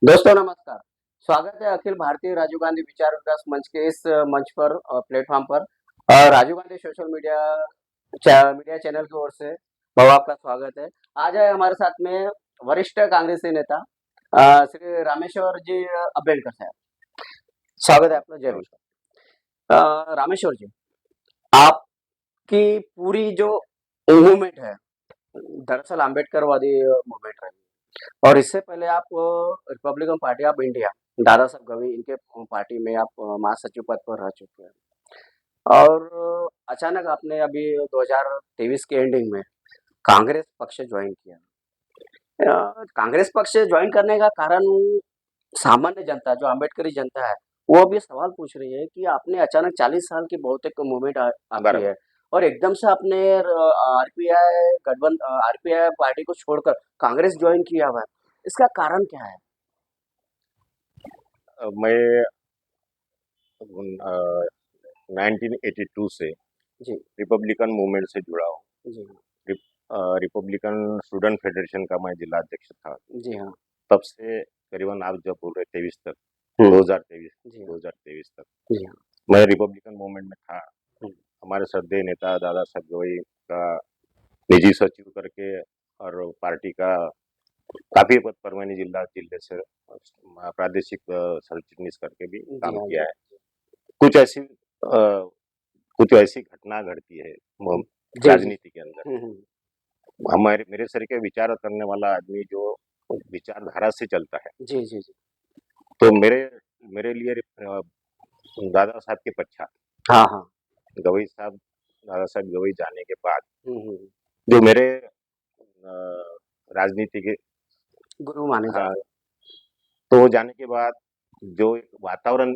दोस्तों नमस्कार। स्वागत है अखिल भारतीय राजीव गांधी विचार विकास मंच के इस मंच पर प्लेटफॉर्म पर Rajiv Gandhi social media media channel की ओर से बहुत आपका स्वागत है। आज है हमारे साथ में वरिष्ठ कांग्रेसी नेता श्री रामेश्वर जी अभ्यंकर साहब। स्वागत है आपका, जय नमस्कार। हिंद। रामेश्वर जी, आपकी पूरी जो मूवमेंट है दरअसल अम्बेडकरवादी मूवमेंट रही और इससे पहले आप Republican party of India Dada Saheb Gavai इनके पार्टी में आप महासचिव पद पर रह चुके हैं और अचानक आपने अभी 2023 के एंडिंग में कांग्रेस पक्ष ज्वाइन किया। कांग्रेस पक्ष ज्वाइन करने का कारण सामान्य जनता जो अम्बेडकरी जनता है वो अब ये सवाल पूछ रही है कि आपने अचानक 40 साल की बहुत एक मूवमेंट आपकी बराबर। है और एकदम से आपने आरपीआई गठबंधन आरपीआई पार्टी को छोड़कर कांग्रेस ज्वाइन किया हुआ है, इसका कारण क्या है? मैं 1982 से जी। रिपब्लिकन मूवमेंट से जुड़ा हूँ। जी। रिपब्लिकन स्टूडेंट फेडरेशन का मैं जिला अध्यक्ष था। जी हाँ। तब से करीबन आप जब बोल रहे 23 तक, हम्म। 2023 जी हाँ। 2023 तक जी हाँ। मैं रिपब्लिकन मूवमेंट में था। हम्म। हमारे श्रद्धेय नेता दादा साहब गवई का निजी सचिव करके और पार्टी का काफी पद पर मैंने जिले से प्रादेशिक सरचिटनीस करके भी जी काम हाँ। किया जी है। कुछ ऐसी कुछ ऐसी घटना घटती है जी जी। राजनीति के अंदर। हमारे मेरे सर के विचार करने वाला आदमी जो विचारधारा से चलता है, जी जी जी। तो मेरे लिए दादा साहब के पश्चात हाँ हाँ। गवई साहब दादा साहब गवई जाने के बाद हम्म। जो मेरे राजनीति के गुरु माने हाँ, जाते तो जाने के बाद जो एक वातावरण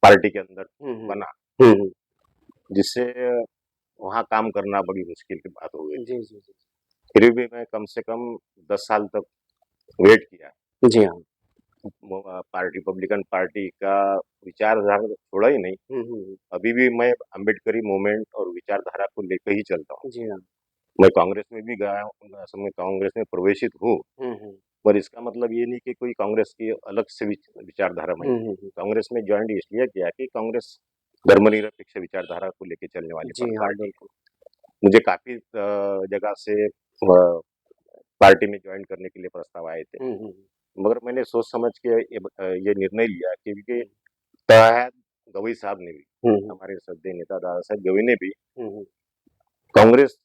पार्टी के अंदर हैं। बना, हम्म। जिससे वहाँ काम करना बड़ी मुश्किल की बात हो गई थी। जी जी जी। फिर भी मैं कम से कम 10 साल तक वेट किया। जी हाँ। रिपब्लिकन पार्टी का विचारधारा तो छोड़ा ही नहीं। अभी भी मैं अम्बेडकरी मूवमेंट और विचारधारा को लेकर ही चलता हूँ। जी हाँ। मैं कांग्रेस में भी गया हूँ, असल में कांग्रेस में प्रवेशित हूँ, हम्म। पर इसका मतलब ये नहीं कि कोई कांग्रेस की अलग से विचारधारा में नहीं है। कांग्रेस में ज्वाइन इसलिए किया कि कांग्रेस धर्मनिरपेक्ष विचारधारा को लेकर चलने वाली जी हाँ, पार्टी है। बिल्कुल। मुझे काफी जगह से पार्टी में ज्वाइन करने के लिए प्रस्ताव आए थे, हुँ। मगर मैंने सोच समझ के ये निर्णय लिया क्योंकि हुँ। शायद गवई साहब ने भी, हुँ, हुँ। हमारे श्रद्धेय नेता दादा साहब गवई ने भी हुँ, हुँ। कांग्रेस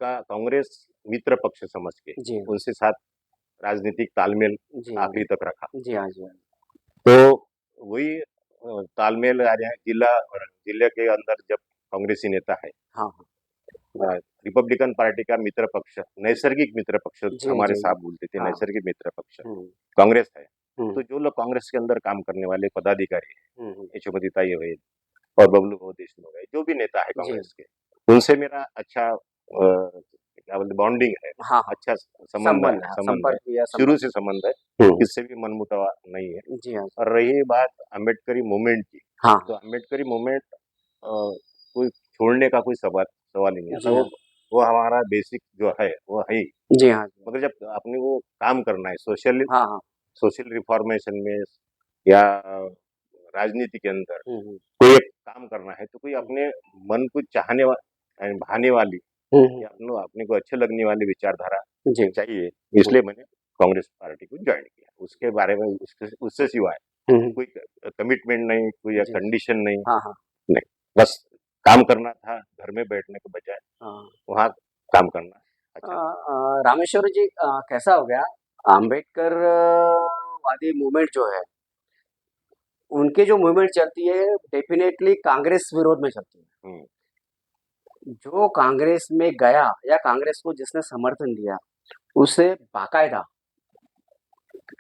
कांग्रेस मित्र पक्ष समझ के जी हाँ। उनसे साथ राजनीतिक तालमेल जी हाँ। आखिरी तक रखा। जी हाँ, जी हाँ। तो वही तालमेल आ जाए जिले के अंदर जब कांग्रेसी नेता है, हाँ, हाँ। रिपब्लिकन पार्टी का मित्र पक्ष, नैसर्गिक मित्र पक्ष जी, हमारे जी, जी। साहब बोलते थे, हाँ। नैसर्गिक मित्र पक्ष हुँ, कांग्रेस है। हुँ। तो जो लोग कांग्रेस के अंदर काम करने वाले पदाधिकारी हैं, हुँ, हुँ। यशोमती ताई है और बबलू भाऊ देशमुख है, जो भी नेता है जी। कांग्रेस के, उनसे मेरा अच्छा क्या बोलते बॉन्डिंग है, हाँ, हाँ। अच्छा संबंध है संबंध है, संबंध है, संपर्क या शुरू संबंध। से संबंध है, हुँ। किससे भी मनमुटाव नहीं है। जी हाँ, जी। और रही बात अम्बेडकरी मूवमेंट की, हाँ, तो हाँ। अम्बेडकरी मूवमेंट कोई छोड़ने का कोई सवाल सवाल ही नहीं आता। जी हाँ। वो हमारा बेसिक जो है वो है ही। जी हाँ, जी हाँ। मगर जब आपने वो काम करना है सोशल हाँ, हाँ। सोशल रिफॉर्मेशन में या राजनीति के अंदर हुँ। कोई एक काम करना है, तो कोई हुँ। अपने मन को भाने वाली हुँ, हुँ। या अपने को अच्छे लगने वाली विचारधारा जी। चाहिए। हुँ। इसलिए मैंने कांग्रेस पार्टी को ज्वाइन किया। उसके बारे में उससे सिवाय हुँ। कोई कमिटमेंट नहीं, कोई जी, जी। कंडीशन नहीं। हाँ, हाँ। नहीं, बस काम करना था, घर में बैठने के बजाय हाँ। वहाँ काम करना अच्छा था। रामेश्वर जी, कैसा हो गया अम्बेडकर वादी मूवमेंट जो है, उनकी जो मूवमेंट चलती है डेफिनेटली कांग्रेस विरोध में चलती है। हुँ, जो कांग्रेस में गया या कांग्रेस को जिसने समर्थन दिया, उसे बाकायदा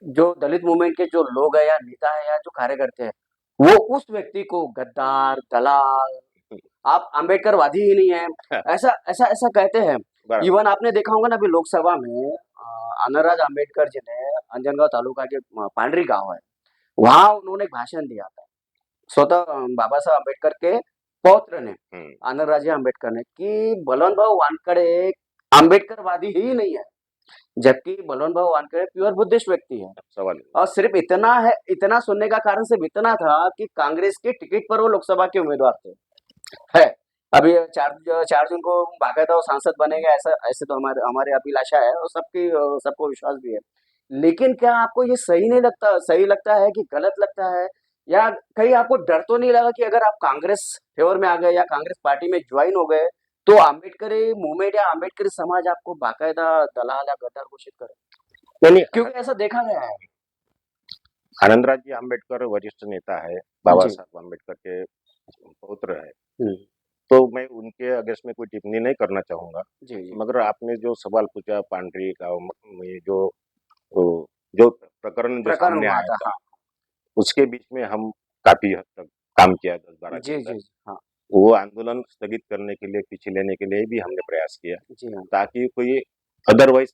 जो दलित मूवमेंट के जो लोग हैं या नेता है या जो कार्यकर्ते हैं, वो उस व्यक्ति को गद्दार, दलाल, हुँ, आप अम्बेडकरवादी ही नहीं है, हाँ, ऐसा ऐसा ऐसा कहते हैं। बराबर। इवन आपने देखा होगा ना अभी लोकसभा में अनाराज अम्बेडकर जी ने अंजनगांव तालुका के पांडरी गाँव है, वहाँ उन्होंने एक भाषण दिया था। स्वतः बाबा साहब अम्बेडकर के पौत्र ने, हुँ, अनाराजी अम्बेडकर ने, कि बलवंत भाऊ वानखड़े एक अम्बेडकरवादी ही नहीं है। जबकि बलवान भाऊ वानखेड़े प्योर बुद्धिस्ट व्यक्ति है। सवाल ही और सिर्फ इतना है, इतना सुनने का कारण सिर्फ इतना था कि कांग्रेस के टिकट पर वो लोकसभा के उम्मीदवार थे। है अभी 4 जून को बाकायदा वो सांसद बनेंगे, ऐसा ऐसे तो हमारे हमारी अभिलाषा है और सबको विश्वास भी है। लेकिन क्या आपको ये सही नहीं लगता, सही लगता है कि गलत लगता है, या कहीं आपको डर तो नहीं लगा कि अगर आप कांग्रेस फेवर में आ गए या कांग्रेस पार्टी में ज्वाइन हो गए तो आम्बेडकरी मूवमेंट या आम्बेडकरी समाज आपको बाकायदा दलाल या गद्दार घोषित करे? नहीं, क्योंकि ऐसा देखा गया है। आनंदराज जी आम्बेडकर वरिष्ठ नेता है, बाबा साहब आम्बेडकर के पौत्र है, हम्म, तो मैं उनके अगेंस्ट में कोई टिप्पणी नहीं करना चाहूंगा। जी जी मगर आपने जो सवाल पूछा पांडरी का, ये वो- जो प्रकरण जो प्रकरण सामने हुआ आया था। था, हाँ उसके बीच में हम काफी हद तक काम किया 10-12 जी दिन जी तक। जी, हाँ वो आंदोलन स्थगित करने के लिए, पीछे लेने के लिए भी हमने प्रयास किया, जी हाँ ताकि कोई अदरवाइज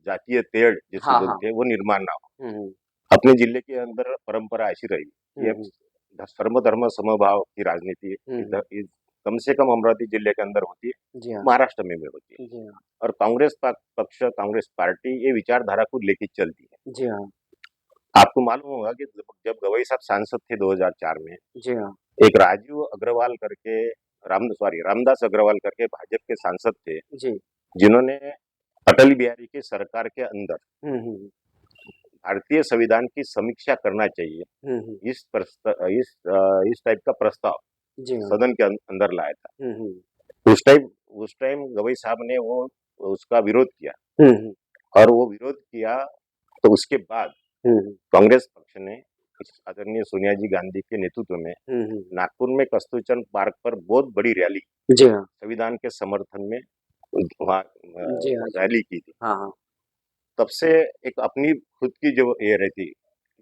जातीय तेड़ जिसे हाँ हाँ। बोलते हैं वो निर्माण ना हो। हम्म अपने जिले के अंदर परंपरा ऐसी रही, हम्म ये सर्व धर्म समभाव की राजनीति हम्म, कम से कम अमरावती जिले के अंदर होती है, जी हाँ महाराष्ट्र में भी होती है। जी हाँ और कांग्रेस पक्ष, कांग्रेस पार्टी ये विचारधारा को लेके चलती है। जी हाँ आपको मालूम होगा कि जब गवई साहब सांसद थे 2004 में, जी हाँ एक राजीव अग्रवाल करके, रामदास अग्रवाल करके भाजपा के सांसद थे, जी जिन्होंने अटल बिहारी की सरकार के अंदर हम्म, भारतीय संविधान की समीक्षा करना चाहिए, हम्म, इस टाइप का प्रस्ताव जी हाँ सदन के अंदर लाया था। हम्म उस टाइम गवई साहब ने वो उसका विरोध किया, हम्म और वो विरोध किया तो उसके बाद हम्म कांग्रेस पक्ष ने आदरणीय सोनिया जी गांधी के नेतृत्व में हम्म, नागपुर में कस्तूरचंद पार्क पर बहुत बड़ी रैली जी हाँ संविधान के समर्थन में वहाँ जी हाँ जी रैली की थी। हाँ हाँ तब से एक अपनी खुद की जो ये रहती,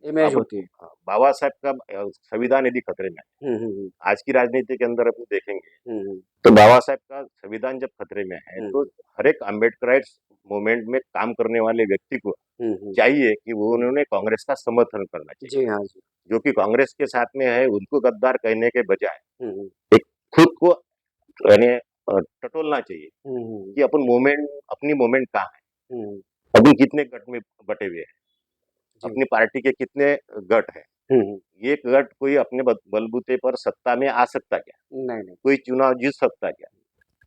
इमेज अब होती है। बाबा साहब का संविधान यदि खतरे में है, हम्म आज की राजनीति के अंदर अपन देखेंगे, हम्म तो बाबा साहब का संविधान जब खतरे में है, तो हम्म हर एक अम्बेडकराइट मूवमेंट में काम करने वाले व्यक्ति को हम्म, चाहिए कि वो उन्होंने कांग्रेस का समर्थन करना चाहिए। जी हाँ जी जो कि कांग्रेस के साथ में है, उनको गद्दार कहने के बजाय हम्म एक खुद को यानी टटोलना चाहिए हम्म कि अपन मूवमेंट, अपनी मूवमेंट कहाँ है, हम्म, अभी कितने गट में बटे हुए हैं, जी अपनी पार्टी के कितने गट है, हम्म, ये गट कोई अपने बलबूते पर सत्ता में आ सकता क्या, नहीं नहीं कोई चुनाव जीत सकता क्या।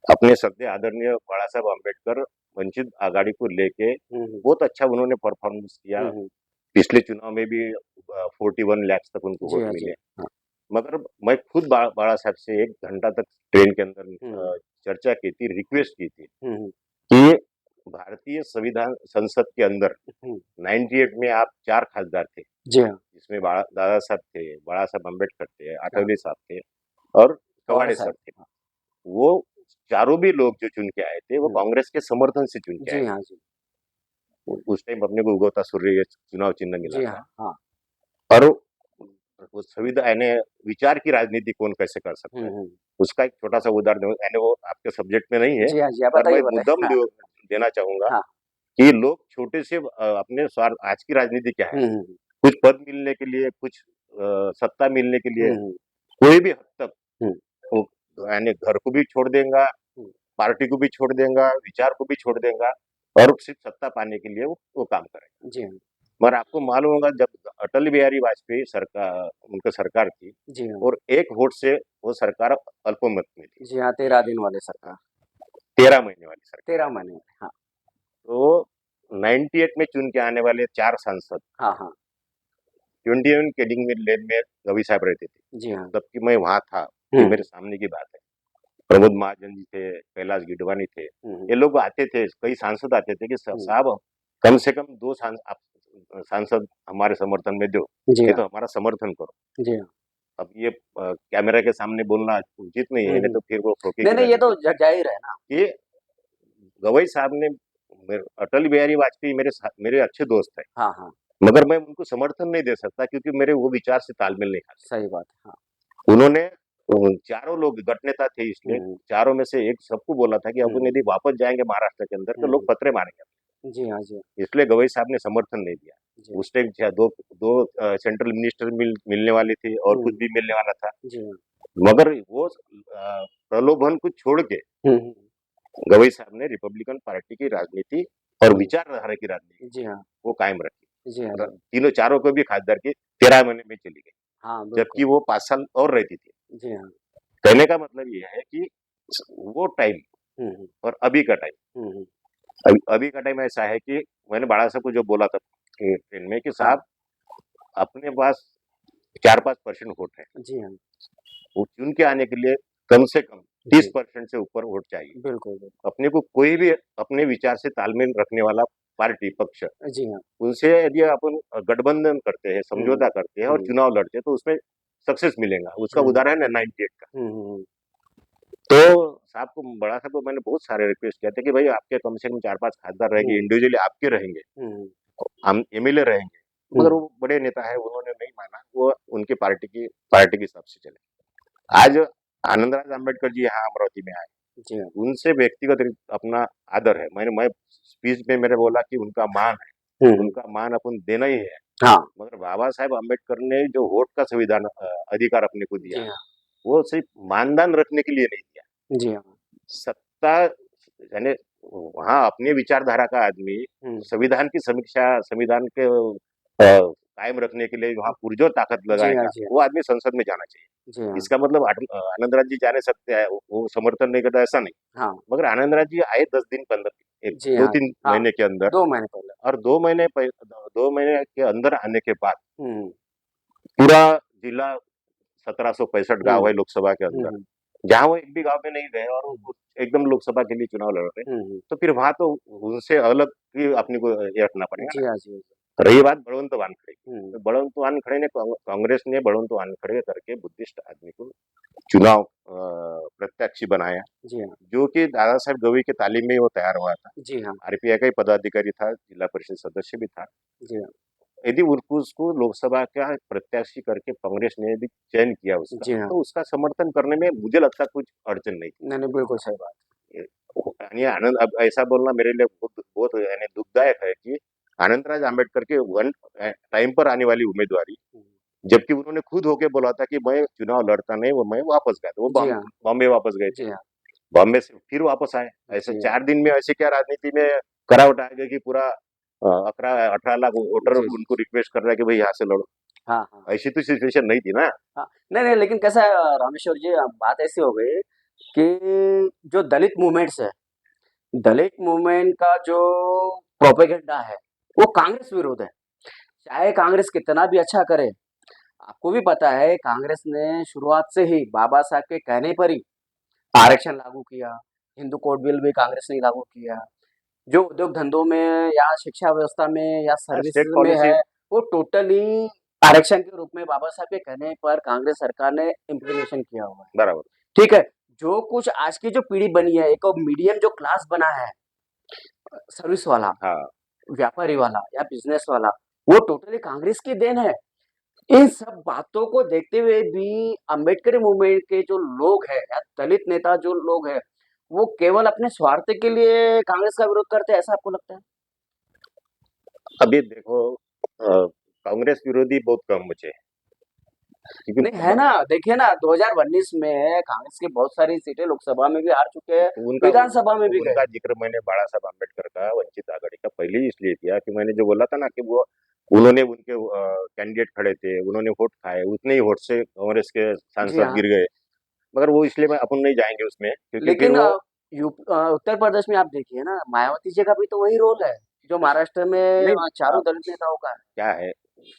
अपने सद्य आदरणीय बाला साहब अम्बेडकर वंचित आघाड़ी को लेके हम्म बहुत अच्छा उन्होंने परफॉर्मेंस किया। हम्म, पिछले चुनाव में भी 41 लाख तक उनको जी वोट हाँ जी मिले। हाँ मगर मैं खुद बाला साहब से 1 घंटा तक ट्रेन के अंदर हम्म चर्चा की थी, रिक्वेस्ट की थी हम्म कि भारतीय संविधान संसद के अंदर हम्म, 98 में आप 4 खासदार थे, जी हाँ जिसमें दादा साहब थे, बाला साहब अम्बेडकर थे, हाँ आठवले साहब थे और पवार कवाड़े साहब साहब थे। वो चारों भी लोग जो चुन के आए थे, वो कांग्रेस के समर्थन से चुन के आए जी हाँ थे। जी उस टाइम अपने को उगवता सूर्य ये चुनाव चिन्ह मिला जी था। हाँ हाँ और वो संविधान यानी विचार की राजनीति कौन कैसे कर सकता है, हम्म, उसका एक छोटा सा उदाहरण दूं, यानी वो आपके सब्जेक्ट में नहीं है, जी हाँ जी, आप पर मैं बताइए बताइए। मुद्दम हाँ देना चाहूंगा हाँ कि लोग छोटे से अपने स्वार्थ, आज की राजनीति क्या है, हम्म कुछ पद मिलने के लिए, कुछ सत्ता मिलने के लिए हम्म कोई भी हद तक हम्म वो यानी घर को भी छोड़ देगा, हम्म, पार्टी को भी छोड़ देगा, विचार को भी छोड़ देगा, और सिर्फ सत्ता पाने के लिए वो काम करेगा। जी हाँ मगर आपको मालूम होगा, जब अटल बिहारी वाजपेयी सरकार, उनकी सरकार थी, जी हाँ और एक वोट से वो सरकार अल्पमत में थी, जी हाँ, 13 दिन वाले सरकार, 13 महीने वाली सरकार। 13 महीने वाले, हाँ तो 98 में चुन के आने वाले 4 सांसद हाँ हाँ 21 केडिंग में लेन में रवि साहब रहते थे, जी हाँ जबकि मैं वहां था, ये हम्म मेरे सामने की बात है। प्रमोद महाजन जी थे, कैलाश गिडवानी थे, हम्म ये लोग आते थे, कई सांसद आते थे कि हम्म, साहब कम से कम 2 सांसद हमारे समर्थन में दो, जी नहीं हाँ तो हमारा समर्थन करो। जी हाँ अब ये कैमरा के सामने बोलना उचित नहीं है, नहीं हम्म, तो फिर वो नहीं ठोकेगी नहीं, ये तो राजनीति। जाहिर है ना। कि गवई साहब ने अटल बिहारी वाजपेयी मेरे अच्छे दोस्त है, हाँ हाँ मगर मैं उनको समर्थन नहीं दे सकता, क्योंकि मेरे वो विचार से तालमेल नहीं खाते। सही बात है। हाँ उन्होंने चारों लोग गठ नेता थे, इसलिए हम्म चारों में से एक सबको बोला था कि अब हम्म यदि वापस जाएंगे महाराष्ट्र के अंदर तो लोग हम्म, पत्थरे मारेंगे, जी हाँ जी इसलिए गवई साहब ने समर्थन नहीं दिया। जी उस टाइम दो दो सेंट्रल मिनिस्टर मिलने वाले थे, और कुछ भी मिलने वाला था, जी हाँ मगर वो प्रलोभन को छोड़ के हम्म गवई साहब ने रिपब्लिकन पार्टी की राजनीति और विचारधारा की राजनीति जी हाँ, वो कायम रखी। जी हाँ, और तीनों चारों को भी खासदार की 13 महीने में चली गई, हाँ, जबकि बिल्कुल। वो 5 साल और रहती थी। जी हाँ। कहने का मतलब ये है कि वो टाइम हुँ, हुँ, और अभी का टाइम, हुँ, हुँ। अभी का टाइम ऐसा है कि मैंने बाळा साहब को जो बोला था ट्रेन में कि हाँ, साहब अपने पास 4-5% वोट है, जी हाँ, वो चुन के आने के लिए कम से कम जी, 30% से ऊपर वोट चाहिए। बिल्कुल, बिल्कुल। अपने को कोई भी अपने विचार से तालमेल रखने वाला पार्टी पक्ष, जी हाँ। उनसे यदि अपन गठबंधन करते हैं, हुँ, हुँ, समझौता करते हैं और हुँ, चुनाव लड़ते हैं तो उसमें सक्सेस मिलेगा। उसका हुँ, हुँ, उदाहरण है 98 का। हुँ, हुँ, तो साहब को, बड़ा साहब को मैंने बहुत सारे रिक्वेस्ट किए थे कि भाई आपके कम से कम 4-5 खासदार रहेंगे, हुँ, इंडिविजुअली आपके रहेंगे, हुँ, हम एमएलए रहेंगे। हुँ, मगर वो बड़े नेता है, उन्होंने नहीं माना, वो उनकी पार्टी के हिसाब से चले। आज आनंदराज आंबेडकर जी यहाँ अमरावती में आए, जी हाँ। उनसे व्यक्तिगत अपना आदर है। मैं स्पीच में मैंने बोला कि उनका मान है, हुँ, हुँ, उनका मान अपन देना ही है। हाँ, मगर बाबा साहेब अम्बेडकर ने जो वोट का संविधान अधिकार अपने को दिया, जी हाँ, वो सिर्फ मानदान रखने के लिए नहीं दिया। जी हाँ। सत्ता यानी वहाँ अपने विचारधारा का आदमी हुँ, संविधान की समीक्षा, संविधान के कायम रखने के लिए वहाँ पुरजोर ताकत जी हाँ, लगाएगा, जी हाँ, वो आदमी संसद में जाना चाहिए। जी हाँ, इसका मतलब आनंदराज जी जाने सकते हैं, वो समर्थन नहीं करता ऐसा नहीं। हाँ, मगर आनंदराज जी आए 10 दिन के अंदर, एक जी दो हाँ, तीन हाँ, महीने के अंदर, 2 महीने पहले। और 2 महीने के अंदर आने के बाद हुँ, पूरा जिला 1765 हुँ, गांव है लोकसभा के हुँ, अंदर, हुँ, जहाँ वो एक भी गांव में नहीं गए और वो एकदम लोकसभा के लिए चुनाव लड़ रहे हैं, हुँ, हुँ, तो फिर वहां तो उनसे अलग ही अपने को ये रखना पड़ेगा जी ना। हाँ, जी हाँ, रही बात बलवंत वानखड़े की, हुँ, तो बलवंत वानखड़े ने कांग्रेस ने बलवंत वानखड़े करके बुद्धिस्ट आदमी को चुनाव प्रत्याशी बनाया, जी हाँ, जो कि दादा साहब गवई के तालीम में ही वो तैयार हुआ था। जी हाँ, आरपीआई का ही पदाधिकारी था, जिला परिषद सदस्य भी था। जी हाँ, यदि उसको लोकसभा का प्रत्याशी करके कांग्रेस ने भी चयन किया उसका, जी हाँ। तो उसका समर्थन करने में मुझे लगता कुछ अड़चन नहीं नहीं, नहीं, बिल्कुल सही बात। थी। यानी आनंद, अब ऐसा बोलना मेरे लिए बहुत बहुत यानी दुखदायक है कि आनंदराज आंबेडकर के वन टाइम पर आने वाली उम्मीदवारी, हुँ, जबकि उन्होंने खुद होके बोला था कि मैं चुनाव लड़ता नहीं, वो मैं वापस गया था, वो जी हाँ, बॉम्बे वापस गए थे, जी हाँ, बॉम्बे से फिर वापस आए। ऐसे जी हाँ, 4 दिन में ऐसे क्या राजनीति में करावट आ गई कि पूरा 18 लाख वोटर जी, जी, उनको रिक्वेस्ट कर रहा है कि भाई यहाँ से लड़ो। हाँ, हाँ, ऐसी तो सिचुएशन नहीं थी ना। हाँ। नहीं, नहीं, लेकिन कैसा है रामेश्वर जी, बात ऐसी हो गई कि जो दलित मूवमेंट्स है, दलित मूवमेंट का जो प्रोपेगेंडा है, वो कांग्रेस विरोध है। चाहे कांग्रेस कितना भी अच्छा करे, आपको भी पता है कांग्रेस ने शुरुआत से ही बाबा साहब के कहने पर ही आरक्षण लागू किया, हिंदू कोड बिल भी कांग्रेस ने लागू किया। जो उद्योग धंधों में या शिक्षा व्यवस्था में या सर्विस स्टेट में पॉलिसी है, वो टोटली आरक्षण के रूप में बाबा साहब के कहने पर कांग्रेस सरकार ने इम्प्लीमेंटेशन किया हुआ है। बराबर। ठीक है, जो कुछ आज की जो पीढ़ी बनी है, एक मीडियम जो क्लास बना है, सर्विस वाला, हाँ, व्यापारी वाला या बिजनेस वाला, वो टोटली कांग्रेस की देन है। इन सब बातों को देखते हुए भी अंबेडकर मूवमेंट के जो लोग हैं या दलित नेता जो लोग हैं, वो केवल अपने स्वार्थ के लिए कांग्रेस का विरोध करते हैं, ऐसा आपको लगता है? अभी देखो कांग्रेस विरोधी बहुत कम बचे हैं, क्योंकि नहीं है ना, देखिए ना 2019 में कांग्रेस की बहुत सारी सीटें लोकसभा में भी हार चुके हैं, उनका विधानसभा में भी गए। उनका जिक्र मैंने बाला साहब आम्बेडकर का वंचित आघाड़ी का पहले ही इसलिए किया कि मैंने जो बोला था ना कि वो उन्होंने उनके कैंडिडेट खड़े थे, उन्होंने वोट खाए, उतने ही वोट से कांग्रेस के जी सांसद हाँ, गिर गए। मगर वो इसलिए मैं अपन नहीं जाएंगे उसमें, क्योंकि फिर लेकिन वो उत्तर प्रदेश में आप देखिए ना, मायावती जी का भी तो वही रोल है, जो महाराष्ट्र में नहीं। चारों अब दलित नेताओं का है। क्या है,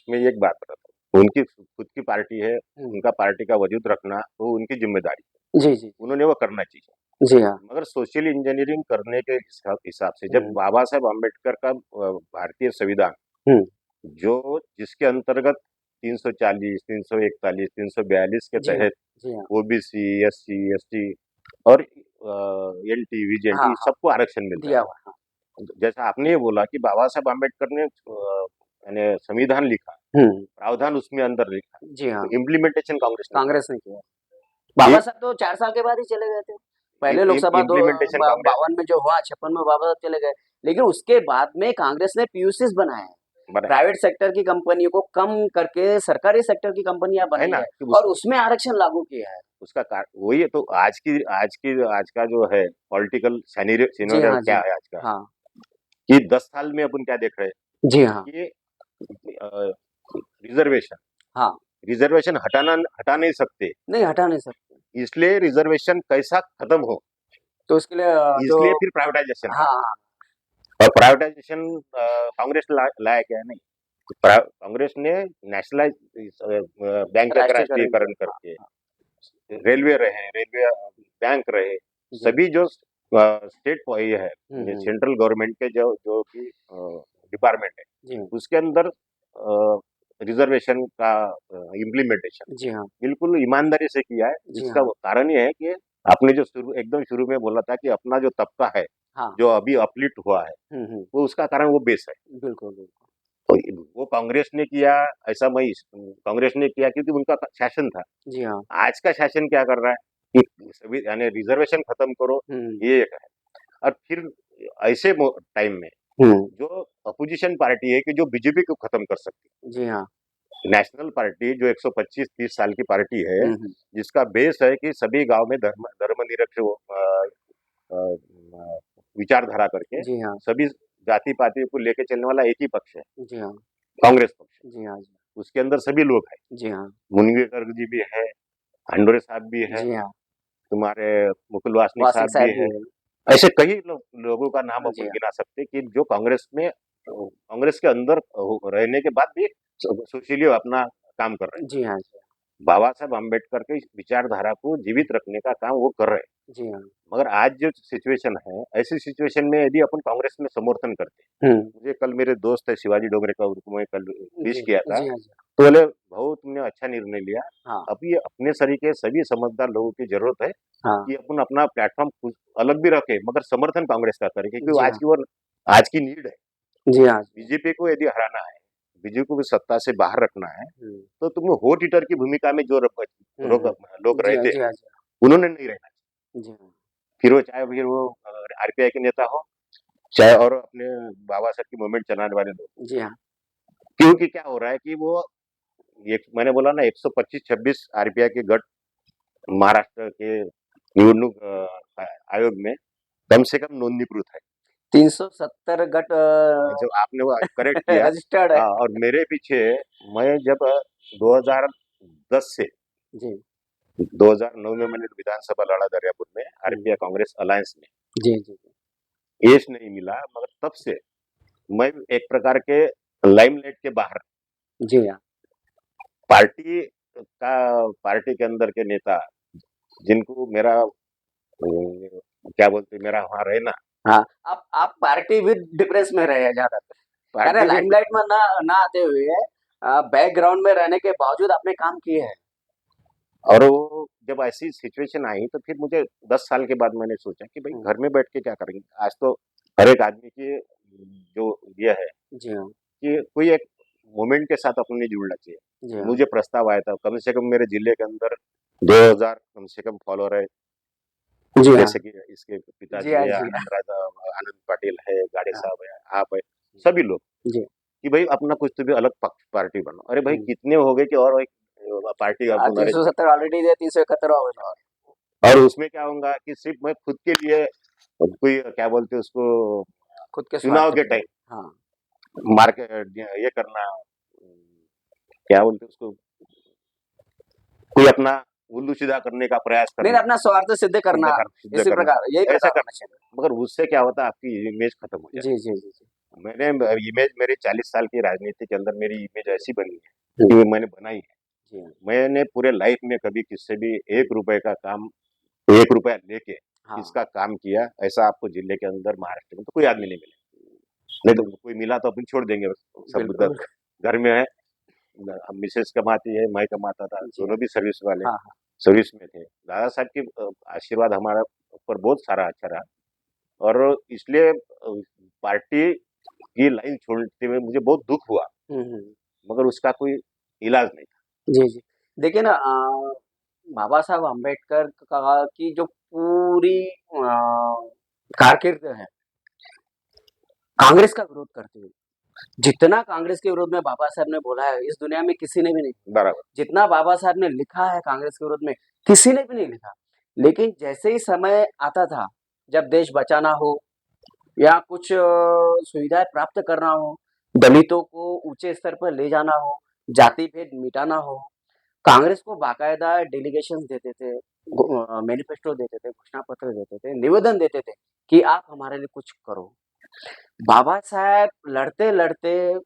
मैं एक बात बताता हूँ, उनकी खुद की पार्टी है, हुँ, उनका पार्टी का वजूद रखना वो उनकी जिम्मेदारी जी, जी, है, उन्होंने वो करना चाहिए। जी हाँ, मगर सोशल इंजीनियरिंग करने के हिसाब से जब हुँ, बाबा साहेब अम्बेडकर का भारतीय संविधान, हुँ, जो जिसके अंतर्गत 340, 341, 342 के जी हाँ, तहत जी हाँ, ओबीसी, एससी, एसटी और एलटी, हाँ, वीजेंटी हाँ, सबको आरक्षण मिलता दिया हुआ है, हाँ, है। जैसा आपने ये बोला कि बाबा साहेब अम्बेडकर ने यानी संविधान लिखा, हुँ, प्रावधान उसमें अंदर लिखा, जी हाँ, तो इम्प्लीमेंटेशन कांग्रेस ने कांग्रेस ने किया। बाबा किया। साहब तो 4 साल के बाद ही चले गए थे। पहले लोकसभा दो इम्प्लीमेंटेशन ब कांग्रेस 52 में जो हुआ, 56 में बाबा साहब चले गए। लेकिन उसके बाद में कांग्रेस ने पीयूसीस बनाए हैं। बनाया प्राइवेट सेक्टर की कंपनियों को कम करके सरकारी सेक्टर की कंपनियाँ है बनाई ना है कि और उसमें आरक्षण लागू किया है। उसका वही है। तो आज का जो है पॉलिटिकल जी सिनेरियो हाँ, क्या जी। है आज का, हाँ, कि 10 साल में अपन क्या देख रहे हैं जी हाँ, कि रिजर्वेशन हाँ, रिजर्वेशन हटा नहीं सकते, नहीं हटा नहीं सकते। इसलिए रिजर्वेशन कैसा खत्म हो, तो इसके लिए जो इसलिए फिर प्राइवेटाइजेशन हाँ, आया। हाँ, और प्राइवेटाइजेशन कांग्रेस लाया क्या है? नहीं, कांग्रेस ने नेशनलाइज बैंक का राष्ट्रीयकरण राष्ट्रीयकरण किया। हाँ, करके, रेलवे रहे, रेलवे बैंक रहे, जी, सभी जो स्टेट ये है, हुँ, सेंट्रल गवर्नमेंट के जो जो भी डिपार्टमेंट है, जी, उसके अंदर रिजर्वेशन का इम्प्लीमेंटेशन जी हाँ, बिल्कुल ईमानदारी से किया है। जी इसका हाँ, कारण ये है कि आपने जो एकदम शुरू में बोला था कि अपना जो तबका है, हाँ, जो अभी अपलिफ्ट हुआ है, हुँ, वो उसका कारण वो बेस है। बिल्कुल, बिल्कुल। तो वो कांग्रेस ने किया, ऐसा मैं कांग्रेस ने किया क्योंकि उनका शासन था। जी हाँ, आज का शासन क्या कर रहा है कि सभी यानी रिजर्वेशन खत्म करो, हुँ, ये एक है। और फिर ऐसे टाइम में हुँ, जो अपोजिशन पार्टी है कि जो बीजेपी को खत्म कर सकती जी हाँ, है, नेशनल पार्टी जो 125-30 साल की पार्टी है, हुँ, जिसका बेस है कि सभी गांव में धर्मनिरपेक्ष विचारधारा करके जी हाँ, सभी जाति पाति को लेके चलने वाला एक ही पक्ष है, जी हाँ, कांग्रेस पक्ष। जी हाँ, जी, उसके अंदर सभी लोग हैं, जी हाँ, मुनगेकर जी भी है, हंडोरे साहब भी है, जी हाँ, तुम्हारे मुकुल वासनिक वासनिक साहब भी साहब भी है। है। ऐसे कई लोगों का नाम जी अपन हाँ, गिना सकते हैं कि जो कांग्रेस में कांग्रेस के अंदर रहने के बाद भी सुशीलियो अपना काम कर रहे हैं। जी हाँ, जी हाँ, बाबा साहब अम्बेडकर की विचारधारा को जीवित रखने का काम वो कर रहे हैं। जी हाँ, मगर आज जो सिचुएशन है, ऐसी सिचुएशन में यदि अपन कांग्रेस में समर्थन करते हैं, हुँ, मुझे कल मेरे दोस्त है शिवाजी डोगरे का, उनको मैं कल विश जी, किया था, जी हाँ, जी तो बोले भाऊ तुमने अच्छा निर्णय लिया। हाँ, अभी अपने तरीके सभी समझदार लोगों की जरूरत है हाँ, कि अपन अपना प्लेटफॉर्म अलग भी रखे, मगर समर्थन कांग्रेस का करें, क्योंकि जी आज हाँ, की वो आज की नीड है। जी हाँ, जी हाँ, बीजेपी को यदि हराना है, बीजेपी को भी सत्ता से बाहर रखना है, हुँ, तो तुम होट ईटर की भूमिका में जो हुँ, लोग हुँ, लोग जी हाँ, रहते जी हैं, हाँ, जी उन्होंने नहीं रहना। हाँ, जी हाँ, फिर वो आरपीआई के नेता हो, चाहे और अपने बाबा साहब की मूवमेंट चलाने वाले लोग, जी हाँ, क्योंकि क्या हो रहा है कि वो एक मैंने बोला ना 125-26 आरपीआई के गठ महाराष्ट्र के निवडणूक आयोग में कम से कम नोंदणीकृत है। 370 गट जो आपने वो करेक्ट किया। रजिस्टर्ड है। हाँ, और मेरे पीछे मैं जब 2010 से जी, 2009 में मैंने विधानसभा लड़ा दरियापुर में हुँ, आरपीआई कांग्रेस अलायंस में, जी, जी, एज नहीं मिला, मगर तब से मैं एक प्रकार के लाइमलाइट के बाहर, जी हाँ, पार्टी के अंदर के नेता जिनको मेरा क्या बोलते मेरा वहाँ रहना, हाँ, आप पार्टी विद डिफरेंस में रहे हैं ज़्यादातर, यानी पार्टी भी। लाइमलाइट में ना ना आते हुए बैकग्राउंड में रहने के बावजूद आपने काम किए हैं। और वो जब ऐसी सिचुएशन आई तो फिर मुझे 10 साल के बाद मैंने सोचा कि भाई हुँ, घर में बैठ के क्या करेंगे। आज तो हर एक आदमी की जो ये है जी हाँ, कि कोई एक मोमेंट के साथ अपने जुड़ना चाहिए। जी तो हाँ, मुझे प्रस्ताव आया था, कम से कम मेरे जिले के अंदर 2000 कम से कम फॉलोअर है। जी हाँ, जैसे कि इसके जी पिताजी हाँ, है, जी हाँ, आनंद पाटिल है, गाड़े हाँ, साहब है, आप है, सभी लोग, जी, कि भाई अपना कुछ तो भी अलग पार्टी बनो। अरे भाई हुँ, कितने हो गए कि और एक पार्टी अपन अरेंज 370 ऑलरेडी है, 371वां हो करें। जाएगा। और उसमें क्या होगा कि सिर्फ मैं खुद के लिए कोई क्या बोलते हैं उसको, खुद के चुनाव स्वार्थ के के लिए। टाइम हाँ, मार्केट ये करना, क्या बोलते हैं उसको, कोई अपना उल्लू सीधा करने का प्रयास नहीं करना, अपना स्वार्थ सिद्ध करना, सिद्ध इसी करना, प्रकार यही ऐसा प्रकार होना करना। चाहिए। मगर उससे क्या होता है, आपकी इमेज खत्म हो जी, जाती जी, जी, जी। है। मैंने इमेज मेरी 40 साल की राजनीति के अंदर मेरी इमेज ऐसी बनी है हुँ, कि मैंने बनाई है। जी हाँ, मैंने पूरे लाइफ में कभी किससे भी 1 रुपए का काम, 1 रुपया लेके हाँ, इसका काम किया, ऐसा आपको जिले के अंदर महाराष्ट्र में तो कोई आदमी नहीं मिले। नहीं तो कोई मिला तो अपन छोड़ देंगे, सब बिल्कुल, बिल्कुल। घर में है, मिसेस कमाती है, मैं कमाता था, जी दोनों भी सर्विस वाले, हाँ, हाँ, सर्विस में थे। दादा साहब की आशीर्वाद हमारा ऊपर बहुत सारा अच्छा रहा, और इसलिए पार्टी की लाइन छोड़ते हुए मुझे बहुत दुख हुआ, हुँ, हुँ। मगर उसका कोई इलाज नहीं था। जी, जी। देखिए ना बाबा साहब अम्बेडकर का की जो पूरी कारकिर्द है, कांग्रेस का विरोध करते हुए, जितना कांग्रेस के विरोध में बाबा साहब ने बोला है, इस दुनिया में किसी ने भी नहीं बोला। बराबर। जितना बाबा साहब ने लिखा है कांग्रेस के विरोध में, किसी ने भी नहीं लिखा। लेकिन जैसे ही समय आता था, जब देश बचाना हो, या कुछ सुविधाएं प्राप्त करना हो, दलितों को ऊंचे स्तर पर ले जाना हो, जाति भेद मिटाना हो, कांग्रेस को बाकायदा डेलीगेशंस देते थे, मैनिफेस्टो देते थे, घोषणा पत्र देते थे, निवेदन देते थे कि आप हमारे लिए कुछ करो। बाबा साहब लड़ते लड़ते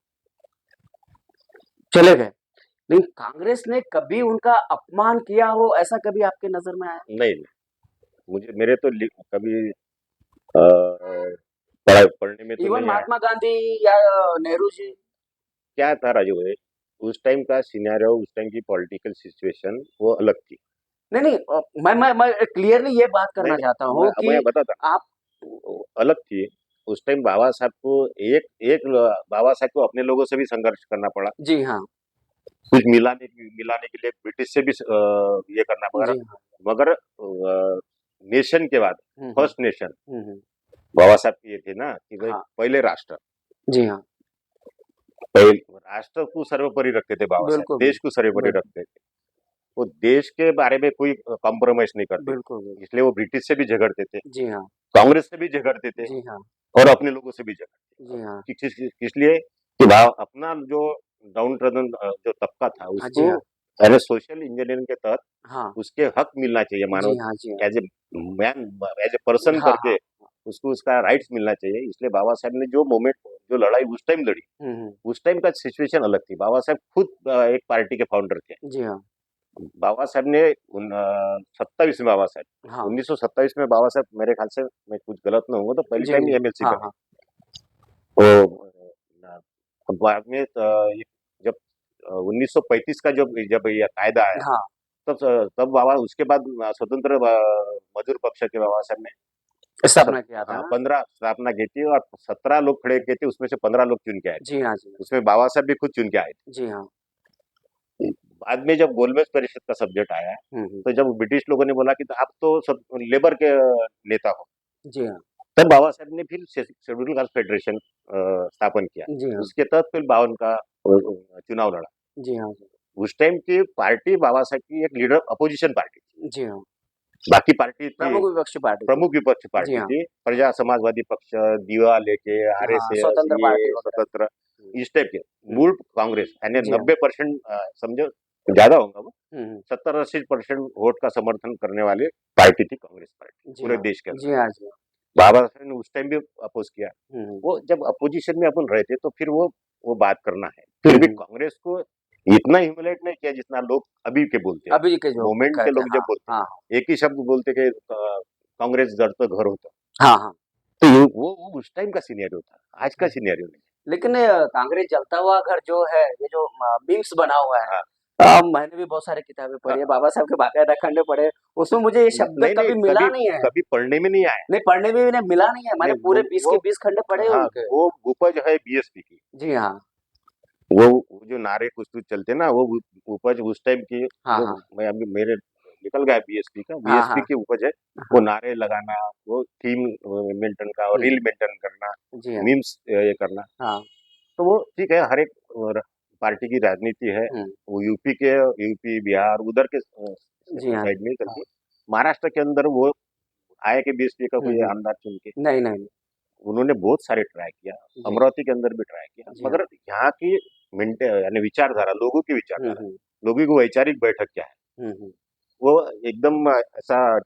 चले गए, लेकिन कांग्रेस ने कभी उनका अपमान किया हो, ऐसा कभी आपके नजर में आया? नहीं, नहीं, मुझे मेरे तो कभी पढ़ाई पढ़ने में तो इवन नहीं आया। महात्मा गांधी या नेहरू जी? क्या था राजू भाई, उस टाइम का सिनेरियो, उस टाइम की पॉलिटिकल सिचुएशन वो अलग थी। नहीं नहीं, मैं क्लियरली ये बात नहीं करना चाहता नहीं, हूँ मैं कि बताता, आप। वो अलग थी। उस टाइम बाबा साहब को एक एक बाबा साहब को अपने लोगों से भी संघर्ष करना पड़ा, जी हाँ। कुछ मिलाने के लिए ब्रिटिश से भी ये करना पड़ा। जी हाँ। मगर नेशन के बाद हम्म हम्म फर्स्ट नेशन हम्म। बाबा साहब की ये थे ना कि भाई हाँ। पहले राष्ट्र, जी हाँ। पहले राष्ट्र को सर्वोपरि रखते थे बाबा साहब, बिल्कुल देश को सर्वोपरि बिल्कुल रखते थे। वो देश के बारे में कोई कॉम्प्रोमाइज नहीं करते बिल्कुल थे, बिल्कुल। इसलिए वो ब्रिटिश से भी झगड़ते थे, जी हाँ। कांग्रेस से भी झगड़ते थे, जी हाँ। और अपने लोगों से भी झगड़ते जी हाँ। थे। किस लिए कि भाव अपना जो डाउन ट्रेडन जो तबका था हाँ। उसको जी हाँ। यानी सोशल इंजीनियरिंग के तहत हाँ। उसके हक मिलना चाहिए, जी मानव हाँ। जी हाँ। As a man, as a person हाँ करके हाँ। उसको उसका राइट्स मिलना चाहिए। इसलिए बाबा साहब ने जो मोमेंट, जो लड़ाई उस टाइम लड़ी, हम्म। उस टाइम का सिचुएशन अलग थी। बाबा साहब खुद एक पार्टी के फाउंडर थे। जी हाँ। बाबा साहब ने 27 में बाबा साहब हाँ। 1927 में बाबा साहब, मेरे ख्याल से मैं कुछ गलत ना हूँ तो पहली जी टाइम जी। ही एमएलसी हाँ बने। हाँ। तो बाद में जब 1935 का जब जब ये कायदा आया, हाँ। तब बाबा उसके बाद स्वतंत्र मजदूर पक्ष के बाबा साहब ने स्थापना किया था हाँ ना? 15 स्थापना की थी, और 17 लोग खड़े किए थे, उसमें से 15 लोग चुन के आए थे। जी हाँ। जी हाँ। उसमें बाबा साहब भी खुद चुन के आए जी हाँ। थे। बाद में जब गोलमेज परिषद का सब्जेक्ट आया, हम्म। तो जब ब्रिटिश लोगों ने बोला कि तो आप तो सब लेबर के नेता हो, जी हाँ। तब बाबा साहब ने फिर शेड्यूल कास्ट फेडरेशन स्थापन किया। जी हाँ। उसके तहत फिर 52 का चुनाव लड़ा। जी हाँ। उस टाइम की पार्टी बाबा साहब की एक लीडर अपोजिशन पार्टी थी, जी हाँ। बाकी पार्टी थी प्रमुख विपक्षी पार्टी थी। प्रमुख विपक्ष जी पार्टी हाँ। थी, प्रजा समाजवादी पक्ष, दिवा लेके, हाँ, आरएसएस, स्वतंत्र ये पार्टी वगैरह। स्वतंत्र, हुँ, इस टाइप के। हुँ। मूल कांग्रेस यानी जी हाँ। 90% समझो, ज्यादा होगा वो, हुँ। 70-80% वोट का समर्थन करने वाली पार्टी थी कांग्रेस पार्टी जी पूरे हाँ। देश के अंदर। जी हाँ। जी हाँ। बाबा साहब ने उस टाइम भी अपोज किया। हुँ, वो जब अपोजिशन में अपन रहे थे तो फिर वो बात करना है। हुँ, फिर भी हुँ। कांग्रेस को इतना ह्यूमिलेट नहीं किया जितना लोग अभी के बोलते हैं। अभी के जो मूवमेंट के कहते हैं, लोग जब हाँ, बोलते हाँ, हैं, एक ही शब्द बोलते कि कांग्रेस जड़ तो घर होता। हाँ, हाँ। तो वो उस टाइम का सिनेरियो था, आज का हुँ। सिनेरियो नहीं। लेकिन कांग्रेस जलता हुआ घर जो है, ये जो मीम्स बना हुआ है, हाँ, मैंने भी बहुत सारी किताबें पढ़ी है, हाँ, बाबा साहब के बाकायदा खंड पढ़े हैं, उसमें मुझे ये शब्द नहीं नहीं, कभी मिला कभी नहीं है। कभी पढ़ने में नहीं आया। नहीं, पढ़ने में भी नहीं मिला नहीं है, मैंने नहीं पूरे 20 के 20 खंड पढ़े हैं हाँ, उनके। वो उपज है बीएसपी की। जी हाँ। वो जो नारे कुछ कुछ चलते ना, वो उपज उस टाइम की, हाँ, जो हाँ। मैं अभी मेरे निकल गया बीएसपी का, हाँ, बीएसपी हाँ। की उपज है। वो हाँ। नारे लगाना, वो थीम मेंटेन का और हुँ, रील हुँ। मेंटेन करना, जी हाँ। मीम्स ये करना, हाँ। तो वो ठीक है। हर एक पार्टी की राजनीति है। हुँ। वो यूपी बिहार उधर के जी हाँ। साइड में ही हाँ। चलती। महाराष्ट्र के अंदर वो आया कि बीएसपी का हुँ, कोई हुँ। आमदार चुन के, नहीं, नहीं, नहीं। उन्होंने बहुत सारे ट्राई किया, जी हाँ। अमरावती के अंदर भी ट्राई किया, जी हाँ। मगर यहाँ की मिनटे यानी विचारधारा, लोगों की हुँ, विचारधारा, हुँ। लोगों की वैचारिक बैठक क्या है, हुँ, हुँ। वो एकदम ऐसा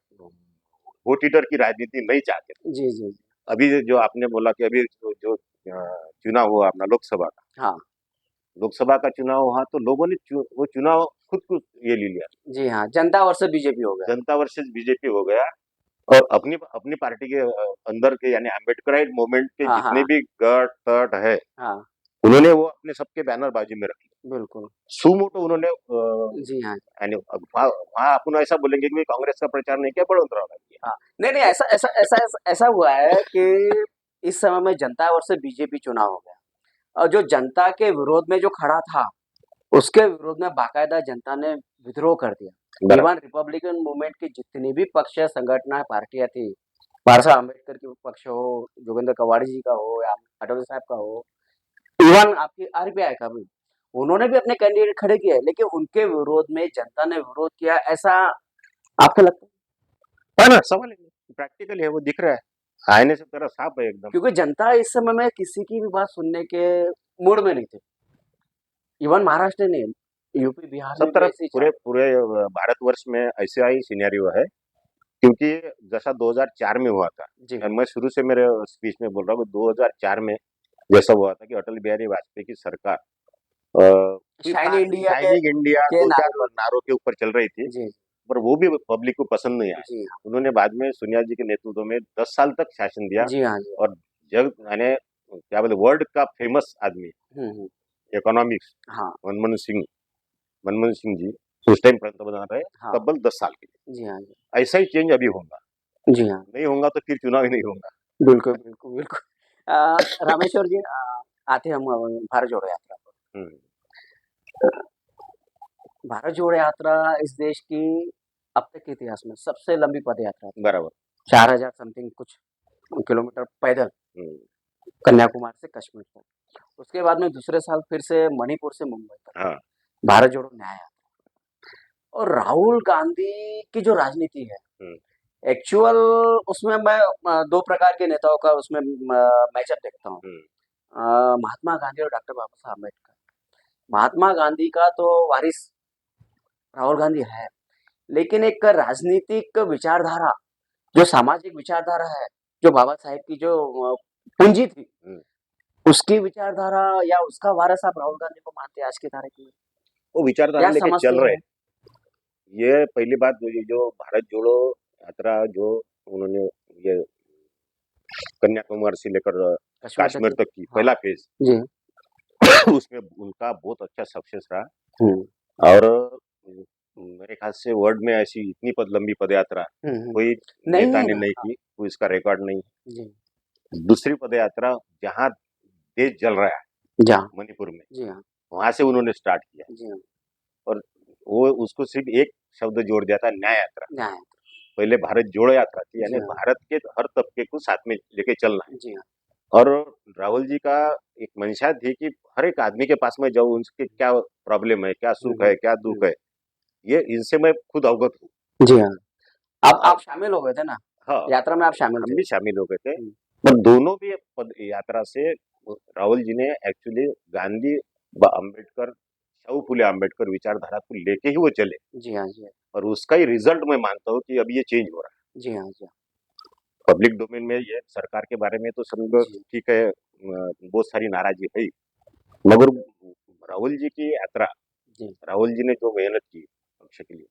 वोट ईटर की राजनीति नहीं चाहते। जी, जी, जी। अभी जो आपने बोला कि अभी जो चुनाव हुआ अपना लोकसभा का, हाँ। लोकसभा का चुनाव हुआ तो लोगों ने वो चुनाव खुद को ये ले लिया, जी हाँ, जनता वर्सेस बीजेपी हो गया। जनता वर्सेस बीजेपी हो गया। और अपनी अपनी पार्टी के अंदर के यानी अम्बेडकराइट मूवमेंट के हाँ, जितने हाँ। भी गढ़ तट है, हाँ, उन्होंने वो अपने सबके बैनर बाजू में रख लिया। बिल्कुल। सुमोटो उन्होंने जी हाँ। यानी वहाँ वहाँ अपन ऐसा बोलेंगे कि कांग्रेस का प्रचार नहीं किया, बड़ोदरा का किया। हाँ। नहीं, नहीं, ऐसा हुआ है कि इस समय में जनता वर्सेस बीजेपी चुनाव हो गया और जो जनता के विरोध में जो खड़ा था, उसके विरोध में बाकायदा जनता ने विद्रोह कर दिया। बराबर। इवन रिपब्लिकन मूवमेंट की जितनी भी पक्ष, संगठन, पार्टियाँ थी, बाबा साहब अम्बेडकर की पक्ष हो, जोगेंद्र कवाड़ी जी का हो या अटल साहब का हो, इवन आपकी आरपीआई का भी, उन्होंने भी अपने कैंडिडेट खड़े किए, लेकिन उनके विरोध में जनता ने विरोध किया, ऐसा आपको लगता है? है ना, सवाल है, प्रैक्टिकल है, वो दिख रहा है। आईने से तेरा साफ है एकदम। क्योंकि जनता इस समय में किसी की भी बात सुनने के मूड में नहीं थी। इवन महाराष्ट्र नहीं, यूपी बिहार सब में भी तरफ ऐसे ही पूरे चाल। पूरे भारतवर्ष में ऐसा ही सिनेरियो है, क्योंकि जैसा 2004 में हुआ था, जी, और मैं शुरू से मेरे स्पीच में बोल रहा हूँ, 2004 में जैसा हुआ था कि अटल बिहारी वाजपेयी की सरकार शाइनी इंडिया शाइनिंग इंडिया के दो नारे चार पर। नारों के ऊपर चल रही थी, जी, पर वो भी पब्लिक को पसंद नहीं आया। जी हाँ, उन्होंने बाद में सोनिया जी के नेतृत्व में 10 साल तक शासन दिया, जी हाँ, जी। और जग यानी क्या बोले, वर्ल्ड का फेमस आदमी हुँ। इकोनॉमिक्स हाँ, मनमोहन सिंह जी उस टाइम पंतप्रधान रहे, हाँ। तब्बल 10 साल के जी हाँ, जी। लिए। ऐसा ही चेंज अभी होगा, जी हाँ। नहीं होगा तो फिर चुनाव ही नहीं होगा। बिल्कुल, बिल्कुल, बिल्कुल। रामेश्वर जी, आते हम भारत जोड़ो यात्रा पर। हम्म, भारत जोड़ो यात्रा इस देश की अब तक के इतिहास में सबसे लंबी पदयात्रा थी। बराबर। 4000 समथिंग कुछ किलोमीटर पैदल हम्म, कन्याकुमारी से कश्मीर तक। उसके बाद में दूसरे साल फिर से मणिपुर से मुंबई तक हाँ। भारत जोड़ो न्याय यात्रा। और राहुल गांधी की जो राजनीति है, हम्म, एक्चुअल उसमें मैं 2 प्रकार के नेताओं का उसमें मैचअप देखता हूँ। हम्म, महात्मा गांधी और डॉक्टर बाबा साहब अम्बेडकर। महात्मा गांधी का तो वारिस राहुल गांधी है, लेकिन एक राजनीतिक विचारधारा, जो सामाजिक विचारधारा है, जो बाबा साहेब की जो पूंजी थी, हम्म। उसकी विचारधारा या उसका वारिस आप राहुल गांधी को मानते हैं आज की तारीख में? वो विचारधारा या लेके समझते चल रहे हैं? हैं। ये पहली बात, ये जो भारत जोड़ो यात्रा जो उन्होंने ये कन्याकुमारी से लेकर कश्मीर तक कश्मीर की? तक की हाँ, पहला फेज, जी। उसमें उनका बहुत अच्छा सक्सेस रहा। हुँ, और मेरे ख्याल से वर्ल्ड में ऐसी इतनी लंबी पदयात्रा हुँ, हुँ। कोई नहीं नेता है ने ना। नहीं हाँ, की, कोई इसका रिकॉर्ड नहीं। जी, दूसरी पदयात्रा जहां देश जल रहा है, जहाँ मणिपुर में, जी हाँ, वहां से उन्होंने स्टार्ट किया, जी हाँ, और वो उसको सिर्फ एक शब्द जोड़ दिया था, न्याय यात्रा। न्याय, पहले भारत जोड़ो यात्रा थी, जी यानी हाँ, भारत के हर तबके को साथ में लेके चलना है। जी हाँ, और राहुल जी का एक मंशा थी कि हर एक आदमी के पास में जाऊं, उनके क्या प्रॉब्लम है, क्या हुँ, सुख हुँ, है, क्या दुख हुँ, है, ये इनसे मैं खुद अवगत हूँ। जी हाँ। आप अब शामिल हो गए थे ना? हाँ, यात्रा में आप शामिल हम थे? भी शामिल हो गए थे, हुँ, पर दोनों भी पद यात्रा से राहुल जी ने एक्चुअली गांधी व अम्बेडकर, शाहू फुले अम्बेडकर विचारधारा को लेके ही वो चले, जी हाँ, जी हाँ, और उसका ही रिजल्ट मैं मानता हूँ कि अब ये चेंज हो रहा जी हाँ, जी हाँ, है। पब्लिक डोमेन में ये सरकार के बारे में तो समझो जी, ठीक है, बहुत सारी नाराजगी है, मगर राहुल जी की यात्रा, जी, राहुल जी ने जो मेहनत की पक्ष के लिए,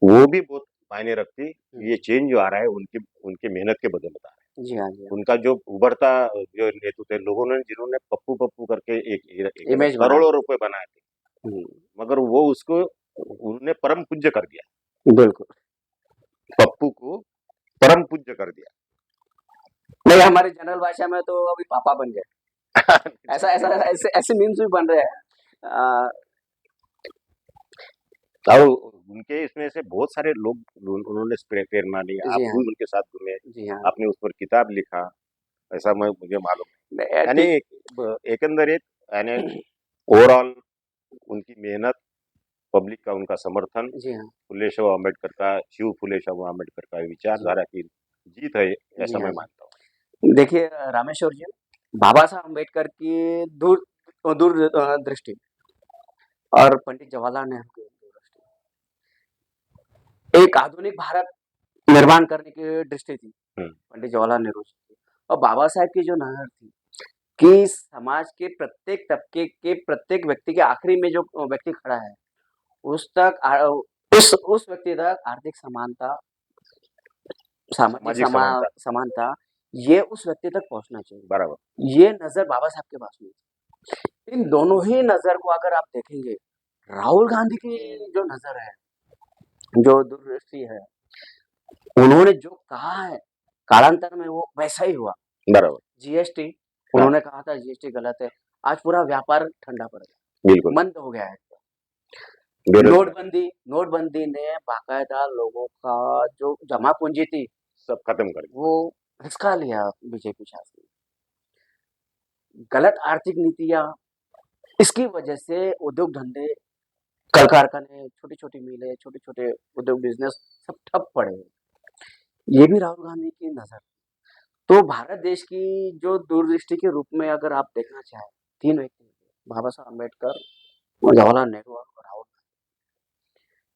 वो भी बहुत मायने रखती। हुँ, ये चेंज जो आ रहा है उनकी उनके मेहनत के बदौलत आ रहा है। जी हाँ, जी हाँ। उनका जो उभरता जो नेतृत्व है, लोगों ने जिन्होंने पप्पू पप्पू करके एक इमेज बना करोड़ों रुपए बनाए थे, हुँ, मगर वो उसको उन्होंने परम पूज्य कर दिया, बिल्कुल। पप्पू को परम पूज्य कर दिया। नहीं, हमारी जनरल भाषा में तो अभी पापा बन गए। ऐसा ऐसा ऐसे ऐसे मीम्स भी बन रहे हैं। और उनके इसमें से बहुत सारे लोग उन्होंने प्रेरणा ली, आप जी हाँ, भी उनके साथ घूमे, जी हाँ। आपने उस पर किताब लिखा, ऐसा मैं मुझे मालूम है। यानी ठीक एकंदरीत यानी ओवरऑल उनकी मेहनत, पब्लिक का उनका समर्थन, जी हाँ, फुले शाह अम्बेडकर का, शिव फुले शाह अम्बेडकर का जी, विचारधारा की जीत है, जी ऐसा हाँ, मैं जी। मानता हूँ। देखिए रामेश्वर जी, बाबा साहब अम्बेडकर की दृष्टि और पंडित जवाहरलाल नेहरू की दूरदृष्टि, एक आधुनिक भारत निर्माण करने की दृष्टि थी हम्म, पंडित जवाहरलाल नेहरू जी की। और बाबा साहेब की जो नहर थी कि समाज के प्रत्येक तबके के प्रत्येक व्यक्ति के आखिरी में जो व्यक्ति खड़ा है, उस तक उस व्यक्ति तक आर्थिक समानता, सामाजिक सामाजिक समानता, समानता, ये उस व्यक्ति तक पहुंचना बराबर। चाहिए। ये नजर बाबा साहब के पास में थी। इन दोनों ही नजर को अगर आप देखेंगे, राहुल गांधी की जो नजर है, जो दूरदृष्टि है, उन्होंने जो कहा है, कालांतर में वो वैसा ही हुआ। बराबर। जीएसटी, हाँ, उन्होंने कहा था जीएसटी गलत है, आज पूरा व्यापार ठंडा पड़ गया, बिल्कुल। मंद हो गया है। बेरोजगार नोटबंदी नोटबंदी ने बाकायदा लोगों का जो जमा पूंजी थी, सब खत्म कर वो हिसका लिया बीजेपी शासन ने। गलत आर्थिक नीतियां, इसकी वजह से उद्योग धंधे, कल कारखाने, छोटी छोटी मिलें, छोटे छोटे उद्योग बिजनेस सब ठप पड़े। ये भी राहुल गांधी की नजर। तो भारत देश की जो दूरदृष्टि के रूप में अगर आप देखना चाहें, 3 व्यक्ति बाबा साहब अम्बेडकर, जवाहरलाल नेहरू और राहुल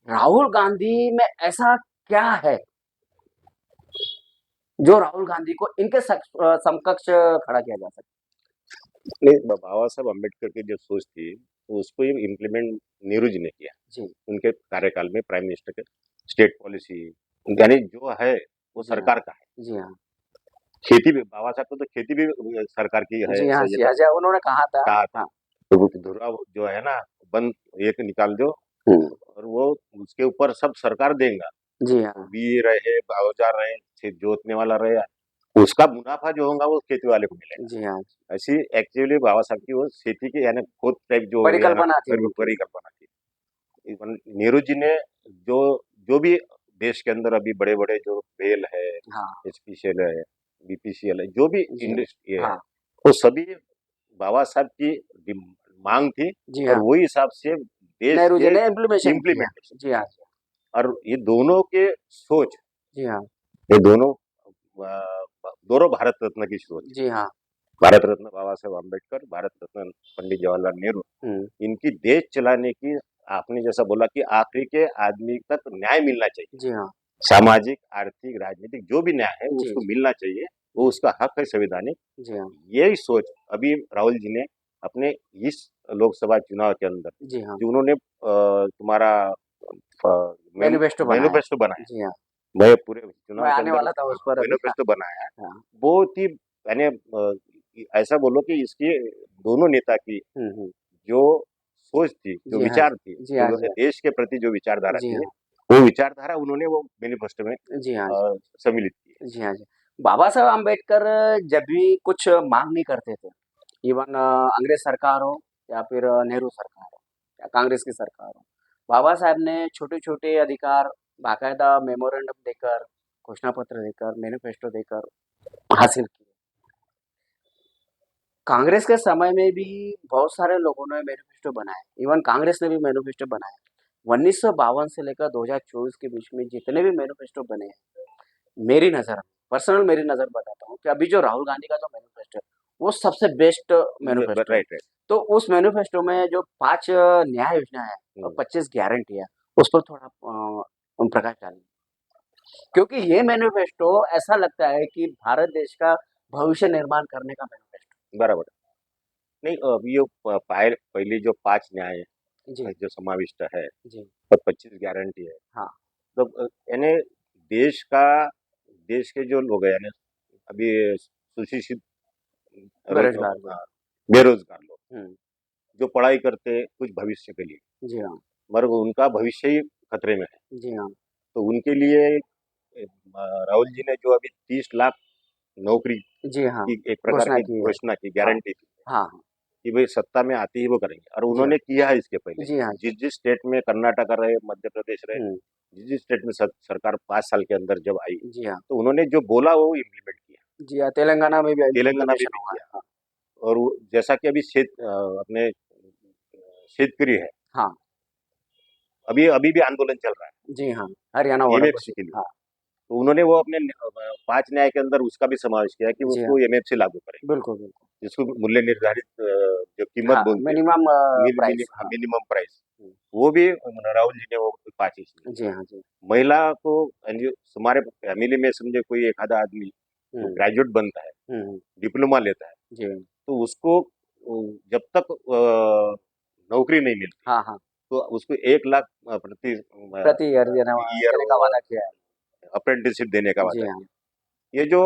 राहुल गांधी में ऐसा क्या है जो राहुल गांधी को इनके समकक्ष खड़ा किया जा सकता नहीं, बाबा साहब अम्बेडकर की जो सोच थी तो उसको इम्प्लीमेंट नेहरू जी ने किया है? जी, उनके कार्यकाल में। प्राइम मिनिस्टर के स्टेट पॉलिसी यानी जो है वो जी हाँ, सरकार का है। जी हाँ, खेती भी बाबा साहब को तो खेती भी सरकार की है, जी हाँ, ऐसा ये जी हाँ, जी हाँ, उन्होंने कहा था। कहा था। हाँ, तो वो धुरा जो है ना, बंद एक निकाल दो हुँ, और वो उसके ऊपर सब सरकार देगा। जी हाँ, बी रहे, औजार रहे, खेत जोतने वाला रहे, उसका मुनाफा जो होगा वो खेती वाले को मिलेगा। जी हाँ, ऐसी एक्चुअली बाबा साहब की वो खेती की यानी खोद टाइप जो हो गया ना, परिकल्पना थी उनकी। परिकल्पना थी। इवन नेहरू जी ने जो जो भी देश के अंदर अभी बड़े बड़े जो बेल है, हाँ, एचपीसीएल है, बीपीसीएल है, जो भी जी हाँ, इंडस्ट्री है हाँ, वो सभी बाबा साहब की मांग थी जी और हाँ, वही हिसाब से देश नेहरू जी के ने इम्प्लीमेशन किया। इम्प्लीमेंटेशन जी हाँ, किया। और ये दोनों के सोच, जी हाँ, ये दोनों दोनों भारत रत्न की सोच, जी हाँ, भारत रत्न बाबा साहेब अम्बेडकर, भारत रत्न पंडित जवाहरलाल नेहरू, हुँ, इनकी देश चलाने की, आपने जैसा बोला कि आखिरी के आदमी तक न्याय मिलना चाहिए, जी हाँ, सामाजिक, आर्थिक, राजनीतिक जो भी न्याय है जी, उसको जी, मिलना चाहिए, वो उसका हक है संवैधानिक। जी हाँ, यही सोच अभी राहुल जी ने अपने इस लोकसभा चुनाव के अंदर जी हाँ, जो उन्होंने तुम्हारा मैनिफेस्टो बनाया। मैनिफेस्टो बनाया, जी हाँ, मैं पूरे मैं चुनाव के आने अंदर वाला था उस पर अभी। हाँ, मैनिफेस्टो बनाया, हाँ, बहुत ही यानी ऐसा बोलो कि इसकी दोनों नेता की हुँ, हुँ, जो सोच थी, जो जी हाँ, विचार थी, जी हाँ, जो जी हाँ, देश के प्रति जो विचारधारा जी थी, हाँ, वो विचारधारा उन्होंने वो मैनिफेस्टो में जी हाँ, जी। सम्मिलित की है। जी हाँ, जी। बाबा साहब अम्बेडकर जब भी कुछ माँग नहीं करते थे, इवन अंग्रेज सरकार हो या फिर नेहरू सरकार हो या कांग्रेस की सरकार हो, बाबा साहब ने छोटे-छोटे अधिकार बाकायदा मेमोरेंडम देकर, घोषणा पत्र देकर, मैनिफेस्टो देकर हासिल किए। कांग्रेस के समय में भी बहुत सारे लोगों ने मैनिफेस्टो बनाए, इवन कांग्रेस ने भी मैनिफेस्टो बनाए। 1952 से लेकर 2024 के बीच में जितने भी मैनिफेस्टो बने हैं, मेरी नज़र पर्सनल मेरी नज़र बताता हूँ कि अभी जो राहुल गांधी का जो मैनिफेस्टो है, वो सबसे बेस्ट मैनिफेस्टो है। Right, right. तो उस मैनिफेस्टो में जो 5 न्याय योजना है और 25 गारंटी है, उस पर थोड़ा प्रकाश डालिए। क्योंकि ये मैनिफेस्टो ऐसा लगता है कि भारत देश का भविष्य निर्माण करने का मैनिफेस्टो। बराबर। नहीं, अभी ये पहली जो 5 न्याय जी, जो समाविष्ट है जी, और 25 गारंटी है, हाँ, तो यानी देश का देश के जो लोग हैं यानी अभी सुशिक्षित बेरोजगार लोग। हाँ, बेरोजगार लोग हुँ, जो पढ़ाई करते हैं कुछ भविष्य के लिए, जी हाँ, मगर उनका भविष्य ही खतरे में है। जी हाँ, तो उनके लिए राहुल जी ने जो अभी 30 लाख नौकरी जी हाँ, की एक प्रकार घोषणा की की है। घोषणा की, हाँ, गारंटी दी हाँ, हाँ, कि भाई सत्ता में आते ही वो करेंगे, और जी हाँ, उन्होंने किया है इसके पहले। जी हाँ, जिस जिस स्टेट में कर्नाटका रहे, मध्य प्रदेश रहे, हुँ, जिस जिस स्टेट में सरकार 5 साल के अंदर जब आई, जी हाँ, तो उन्होंने जो बोला वो इम्प्लीमेंट किया। जी हाँ, तेलंगाना में भी तेलंगाना में इम्प्लीमेंटेशन भी हुआ है। किया। हाँ, और जैसा कि अभी अपने शेतकरी है, हाँ, अभी अभी भी आंदोलन चल रहा जी हाँ, हरियाणा है वाला एमएफसी कुछ के लिए। हाँ, तो उन्होंने वो अपने 5 न्याय के अंदर उसका भी समावेश किया कि जी हाँ, उसको एमएफसी लागू करें, बिल्कुल, बिल्कुल। जिसको मूल्य निर्धारित जो कीमत हाँ, बोलते हैं, मिनिमम प्राइस हाँ, मिनिमम प्राइस, हुँ, वो भी राहुल जी ने वो 5 इसमें जी किया। हाँ, जी, महिला को यानी हमारे फैमिली में समझे कोई एक आधा आदमी जो हुँ, ग्रेजुएट बनता है, हुँ, हुँ, डिप्लोमा लेता है, जी, तो उसको जब तक नौकरी नहीं मिलती, हाँ, हाँ, तो उसको 1 लाख प्रति ईयर ईयर देने का वादा किया है। अप्रेंटिसशिप देने का जी वादा हाँ, किया। ये जो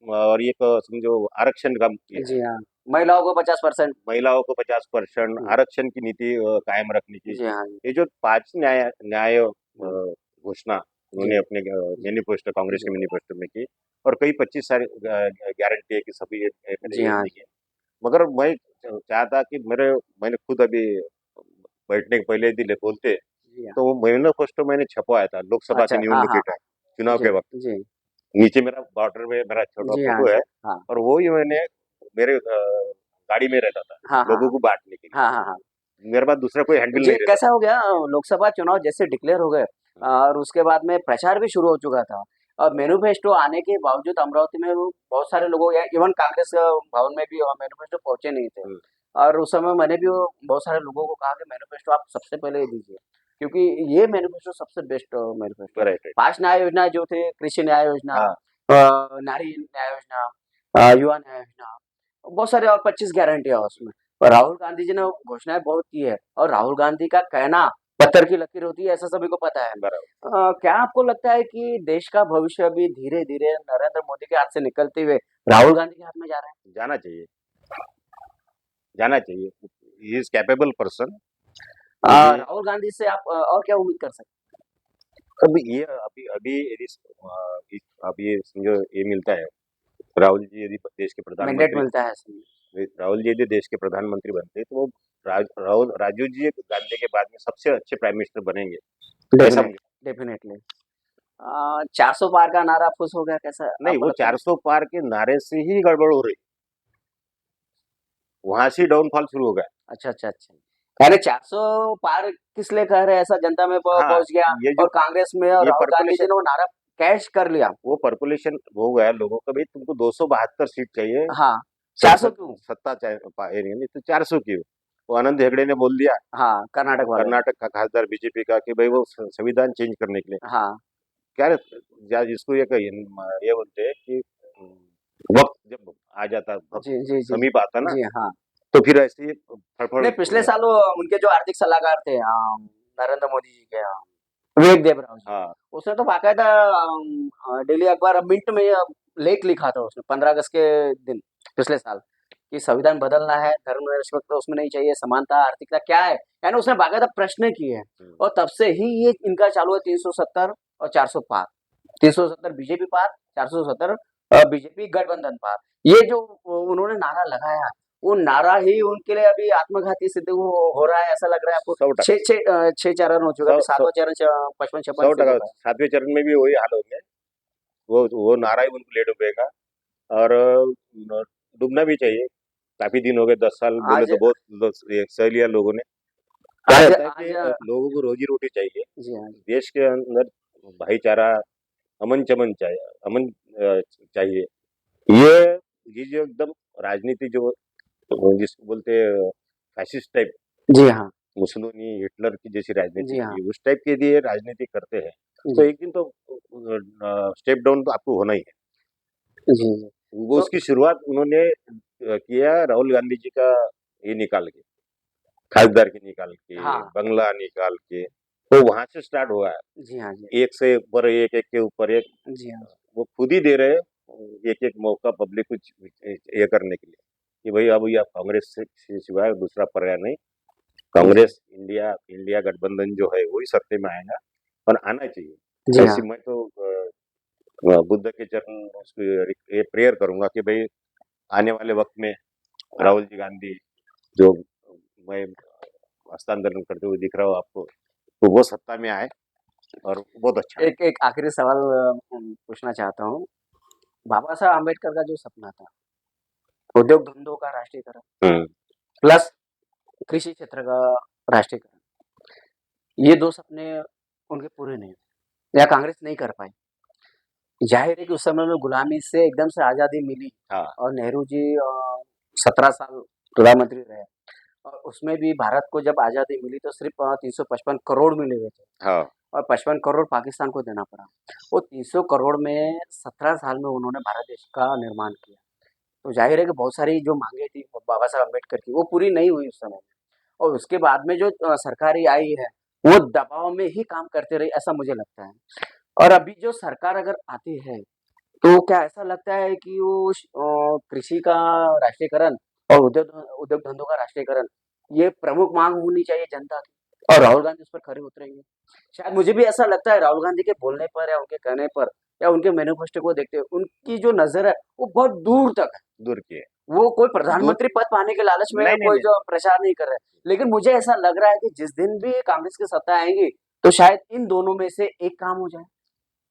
और एक समझो आरक्षण का ये है, जी हाँ, महिलाओं को 50% महिलाओं को 50% हुँ, आरक्षण की नीति कायम रखने की, जी हाँ, जी, ये जो 5 न्याय न्याय हुँ, घोषणा जी, उन्होंने अपने मैनिफेस्टो, कांग्रेस जी, के मैनिफेस्टो में की, और कई 25 सारी गारंटी है कि सभी ये मैंने जी ये हाँ, दी है। मगर मैं चाहता कि मैंने खुद अभी बैठने के पहले दिन बोलते, जी हाँ, तो वो मैनिफेस्टो मैंने छपवाया था लोकसभा अच्छा, की हाँ, निवडणूक के हाँ, हाँ, टाइम, चुनाव जी, के वक्त। जी, नीचे मेरा बॉर्डर में मेरा छोटा जी हाँ, फोटो जी, है, हाँ, और वो ही मैंने मेरे गाड़ी में रहता था हाँ, हाँ, लोगों को बांटने के लिए। हाँ, हाँ, हाँ। मेरे पास दूसरा कोई हैंडल जी, नहीं रहता कैसा हो गया लोकसभा चुनाव जैसे डिक्लेयर हो गए था। और उसके बाद में प्रचार भी शुरू हो चुका था। और मैनिफेस्टो आने के बावजूद अमरावती में वो बहुत सारे लोगों या इवन कांग्रेस भवन में भी मैनिफेस्टो पहुंचे नहीं थे। हम्म, और उस समय मैंने भी बहुत सारे लोगों को कहा कि मैनिफेस्टो आप सबसे पहले ये दीजिए, क्योंकि ये मैनिफेस्टो सबसे बेस्ट मैनिफेस्टो है। Right right. 5 न्याय योजना जो थे, कृषि न्याय योजना, हाँ नारी न्याय योजना, युवा न्याय योजना, बहुत सारे और 25 गारंटियाँ उसमें। और राहुल गांधी जी ने घोषणाएँ बहुत की है, और राहुल गांधी का कहना पत्थर की लकीर होती है, ऐसा सभी को पता है। बराबर। क्या आपको लगता है कि देश का भविष्य अभी धीरे-धीरे नरेंद्र मोदी के हाथ से निकलते हुए राहुल गांधी के हाथ में जा रहा है? जाना चाहिए, जाना चाहिए। He is capable person. क्योंकि राहुल गांधी से आप और क्या उम्मीद कर सकते अभी ये अभी अभी यदि अभी ये समझो ये मिलता है, राहुल जी यदि देश के हैं? मैंडेट प्रधानमंत्री, मिलता है ऐसे में। राहुल जी यदि देश के प्रधानमंत्री बनते हैं, तो वो राहुल राजीव जी गांधी के बाद में सबसे अच्छे प्राइम मिनिस्टर बनेंगे, ऐसा डेफिनेट मुझे। डेफिनेटली। 400 पार का नारा फुस हो गया, कैसा नहीं, आपको वो लगता है? 400 पार के नारे से ही गड़बड़ हो रही, वहां से डाउनफॉल शुरू हो गया। अच्छा, अच्छा, अच्छा। अरे 400 पार किस लिए कह रहे हैं, ऐसा जनता में हाँ, पहुंच गया, ये जो और कांग्रेस में और ये राहुल गांधी जी पॉपुलेशन, ने वो नारा कैच कर लिया। वो पॉपुलेशन हो गया लोगों का, भाई तुमको 272 सीट चाहिए, हाँ, 400 क्यों? सत्ता चाहिए नहीं तो 400 की। वो आनंद हेगड़े ने बोल दिया, हाँ, कर्नाटक वालों ने। कर्नाटक का खासदार बीजेपी का, कि भाई वो संविधान चेंज करने के लिए हाँ, क्या जिसको ये बोलते हैं कि वक्त जब आ जाता, वक्त जी, जी, जी। समीप आता ना, जी, हाँ। तो फिर ऐसे ही फड़फड़ नहीं, हो पिछले जाता। साल वो उनके जो आर्थिक सलाहकार थे, नरेंद्र मोदी जी के, विवेक देबराव जी, हाँ उसने तो बाकायदा डेली अखबार मिंट में लेख लिखा था उसने 15 अगस्त के दिन, पिछले साल, कि संविधान बदलना है, धर्मनिरपेक्षता तो उसमें नहीं चाहिए, समानता, आर्थिकता क्या है, यानी उसने बाकायदा प्रश्न किए हैं। हम्म, और तब से ही ये इनका चालू है 370 और 400 पार। 370 बीजेपी पार, 470 बीजेपी गठबंधन पार। ये जो उन्होंने नारा लगाया, वो नारा ही उनके लिए अभी आत्मघाती सिद्ध हो रहा है, ऐसा लग रहा है आपको? 100%, छह छह छह चरण हो चुका है, सौ अभी सौ 7वां चरण 55-56 सौ सीटों टका का है। सातवें चरण में भी वही हाल होंगे। वो नारा ही उनको ले डूबेगा। और डूबना भी चाहिए। काफी दिन हो गए, 10 साल बोले आज तो बहुत ये सह लिया लोगों ने। क्या आज रहता है कि आज लोगों को रोजी रोटी चाहिए, जी हाँ, देश के अंदर भाईचारा, अमन चमन चाहिए, अमन चाहिए। ये जो एकदम राजनीति जो जिसको बोलते हैं फैसिस्ट टाइप, जी हाँ, मुसोलिनी हिटलर की जैसी राजनीति जी हाँ, की, उस टाइप की यदि ये राजनीति करते हैं, तो जी, एक दिन तो स्टेप डाउन तो आपको होना ही है। जी, जी। वो तो उसकी शुरुआत उन्होंने किया राहुल गांधी जी का ये निकाल के, खासदार के निकाल के, हाँ, बंगला निकाल के, तो वहां से स्टार्ट हुआ है। जी हाँ, जी, एक से ऊपर एक, एक के ऊपर एक, जी हाँ, वो खुद ही दे रहे हैं एक एक मौका पब्लिक को ये करने के लिए, कि भाई अब ये कांग्रेस से सिवाय दूसरा पर्याय नहीं। जी, कांग्रेस इंडिया इंडिया गठबंधन जो है वही सत्ते में आएगा, और आना चाहिए। जी हाँ, ऐसी मैं तो बुद्ध के चरण उसको ये प्रेयर करूंगा कि भाई आने वाले वक्त में राहुल जी गांधी, जो मैं हस्तांतरण करते हुए दिख रहा हूँ आपको, तो वो सत्ता में आए, और बहुत अच्छा है। एक एक आखिरी सवाल पूछना चाहता हूँ। बाबा साहब आम्बेडकर का जो सपना था, उद्योग धंधों का राष्ट्रीयकरण हम्म, प्लस कृषि क्षेत्र का राष्ट्रीयकरण, ये 2 सपने उनके पूरे नहीं हुए या कांग्रेस नहीं कर पाई। ज़ाहिर है कि उस समय में गुलामी से एकदम से आज़ादी मिली, हाँ और नेहरू जी 17 साल प्रधानमंत्री रहे, और उसमें भी भारत को जब आज़ादी मिली तो सिर्फ़ 355 करोड़ मिले हुए थे, हाँ और 55 करोड़ पाकिस्तान को देना पड़ा। वो 300 करोड़ में 17 साल में उन्होंने भारत देश का निर्माण किया। तो ज़ाहिर है कि बहुत सारी जो माँगें थी बाबा साहब अम्बेडकर की, वो पूरी नहीं हुई उस समय में, और उसके बाद में जो सरकारें आई है, वो दबाव में ही काम करते रही, ऐसा मुझे लगता है। और अभी जो सरकार अगर आती है, तो क्या ऐसा लगता है कि वो कृषि का राष्ट्रीयकरण और उद्योग धंधों का राष्ट्रीयकरण, ये प्रमुख मांग होनी चाहिए जनता की, और राहुल गांधी उस पर खरे उतरेंगे? शायद मुझे भी ऐसा लगता है, राहुल गांधी के बोलने पर या उनके कहने पर या उनके मैनिफेस्टो को देखते हुए उनकी जो नज़र है, वो बहुत दूर तक है। दूर की है। वो कोई दूर, प्रधानमंत्री पद पाने के लालच में नहीं नहीं कोई नहीं, जो प्रचार नहीं कर रहे हैं। लेकिन मुझे ऐसा लग रहा है कि जिस दिन भी कांग्रेस की सत्ता आएगी, तो शायद इन दोनों में से एक काम हो जाए।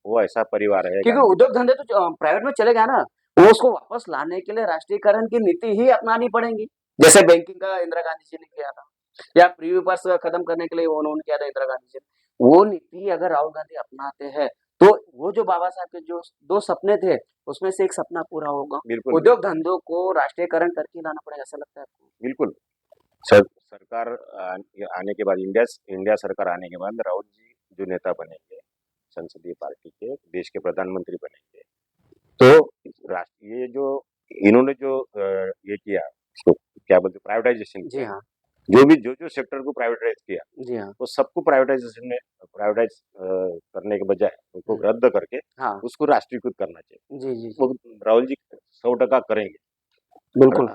वो ऐसा परिवार है क्योंकि गांधी का। उद्योग धंधे तो प्राइवेट में चले गए ना, वो उसको वापस लाने के लिए राष्ट्रीयकरण की नीति ही अपनानी पड़ेगी। जैसे बैंकिंग का इंदिरा गांधी जी ने किया था, या प्रीव्यू पर्स खत्म करने के लिए उन्होंने किया था इंदिरा गांधी जी ने। वो नीति अगर राहुल गांधी अपनाते हैं, तो वो जो बाबा साहब के जो 2 सपने थे, उसमें से एक सपना पूरा होगा। बिल्कुल, उद्योग धंधों को राष्ट्रीयकरण करके लाना पड़ेगा, ऐसा लगता है आपको? बिल्कुल। सरकार आने के बाद इंडिया सरकार आने के बाद राहुल जी जो नेता बनेंगे, संसदीय पार्टी के, देश के प्रधानमंत्री बनेंगे, तो ये जो इन्होंने जो ये किया, इसको क्या बोलते हैं, प्राइवेटाइजेशन जी किया, हाँ, जो सेक्टर को प्राइवेटाइज किया, जी हाँ, वो सबको प्राइवेटाइज करने के बजाय उनको हुँ, रद्द करके हाँ, उसको राष्ट्रीयकृत करना चाहिए। जी, जी, जी, वो राहुल जी 100% करेंगे। और बिल्कुल,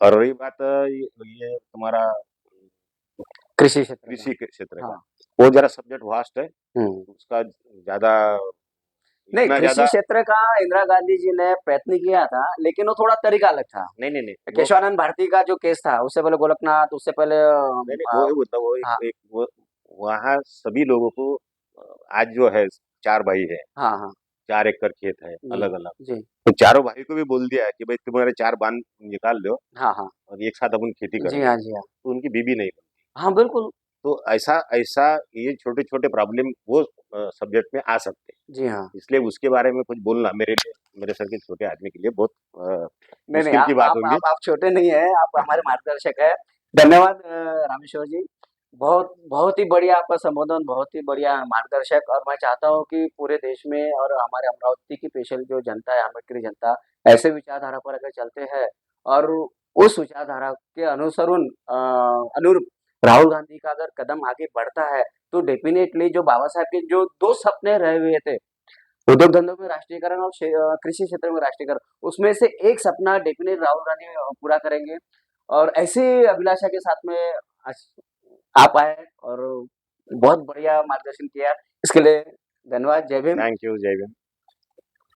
और रही बात ये तुम्हारा कृषि क्षेत्र का, कृषि के क्षेत्र का, हाँ, वो जरा सब्जेक्ट वास्ट है, हुँ। उसका ज़्यादा नहीं, इतना कृषि ज़्यादा क्षेत्र का इंदिरा गांधी जी ने प्रयत्न किया था, लेकिन वो थोड़ा तरीका अलग था। नहीं, नहीं, नहीं, वो केशवानंद भारती का जो केस था, उससे पहले गोरखनाथ, उससे पहले नहीं, नहीं, वो मतलब वो हाँ, एक वो वहाँ सभी लोगों को आज जो है 4 भाई हैं, हाँ, हाँ, 4 एकड़ खेत है जी, अलग-अलग, जी, तो चारों भाई को भी बोल दिया है कि भाई तुम्हारे 4 बांध निकाल लो हाँ, हाँ, और एक साथ अपन खेती जी करेंगे, हाँ, जी हाँ, तो उनकी बीवी नहीं बनती। हाँ, बिल्कुल, तो ऐसा ऐसा ये छोटे-छोटे प्रॉब्लम वो सब्जेक्ट में आ सकते हैं। जी हाँ। इसलिए उसके बारे में कुछ बोलना मेरे सर के छोटे आदमी के लिए बहुत नहीं, नहीं, मुश्किल की बात होगी। आप छोटे नहीं हैं, आप हमारे मार्गदर्शक हैं। धन्यवाद रामेश्वर जी। बहुत बहुत ही बढ़िया आपका संबोधन, बहुत ही बढ़िया मार्गदर्शक और मैं चाहता हूँ कि पूरे देश में और हमारे अमरावती की स्पेशल जो जनता है, अम्बेडकरी जनता, ऐसे विचारधारा पर अगर चलते हैं और उस विचारधारा के अनुरूप राहुल गांधी का अगर कदम आगे बढ़ता है, तो डेफ़िनेटली जो बाबा साहब के जो 2 सपने रहे हुए थे उद्योग धंधों में राष्ट्रीयकरण और कृषि क्षेत्र में राष्ट्रीयकरण, उसमें से एक सपना डेफिनेट राहुल गांधी पूरा करेंगे और ऐसे अभिलाषा के साथ में आज आप आए और बहुत बढ़िया मार्गदर्शन किया। इसके लिए धन्यवाद। जय भीम। थैंक यू, जय भीम।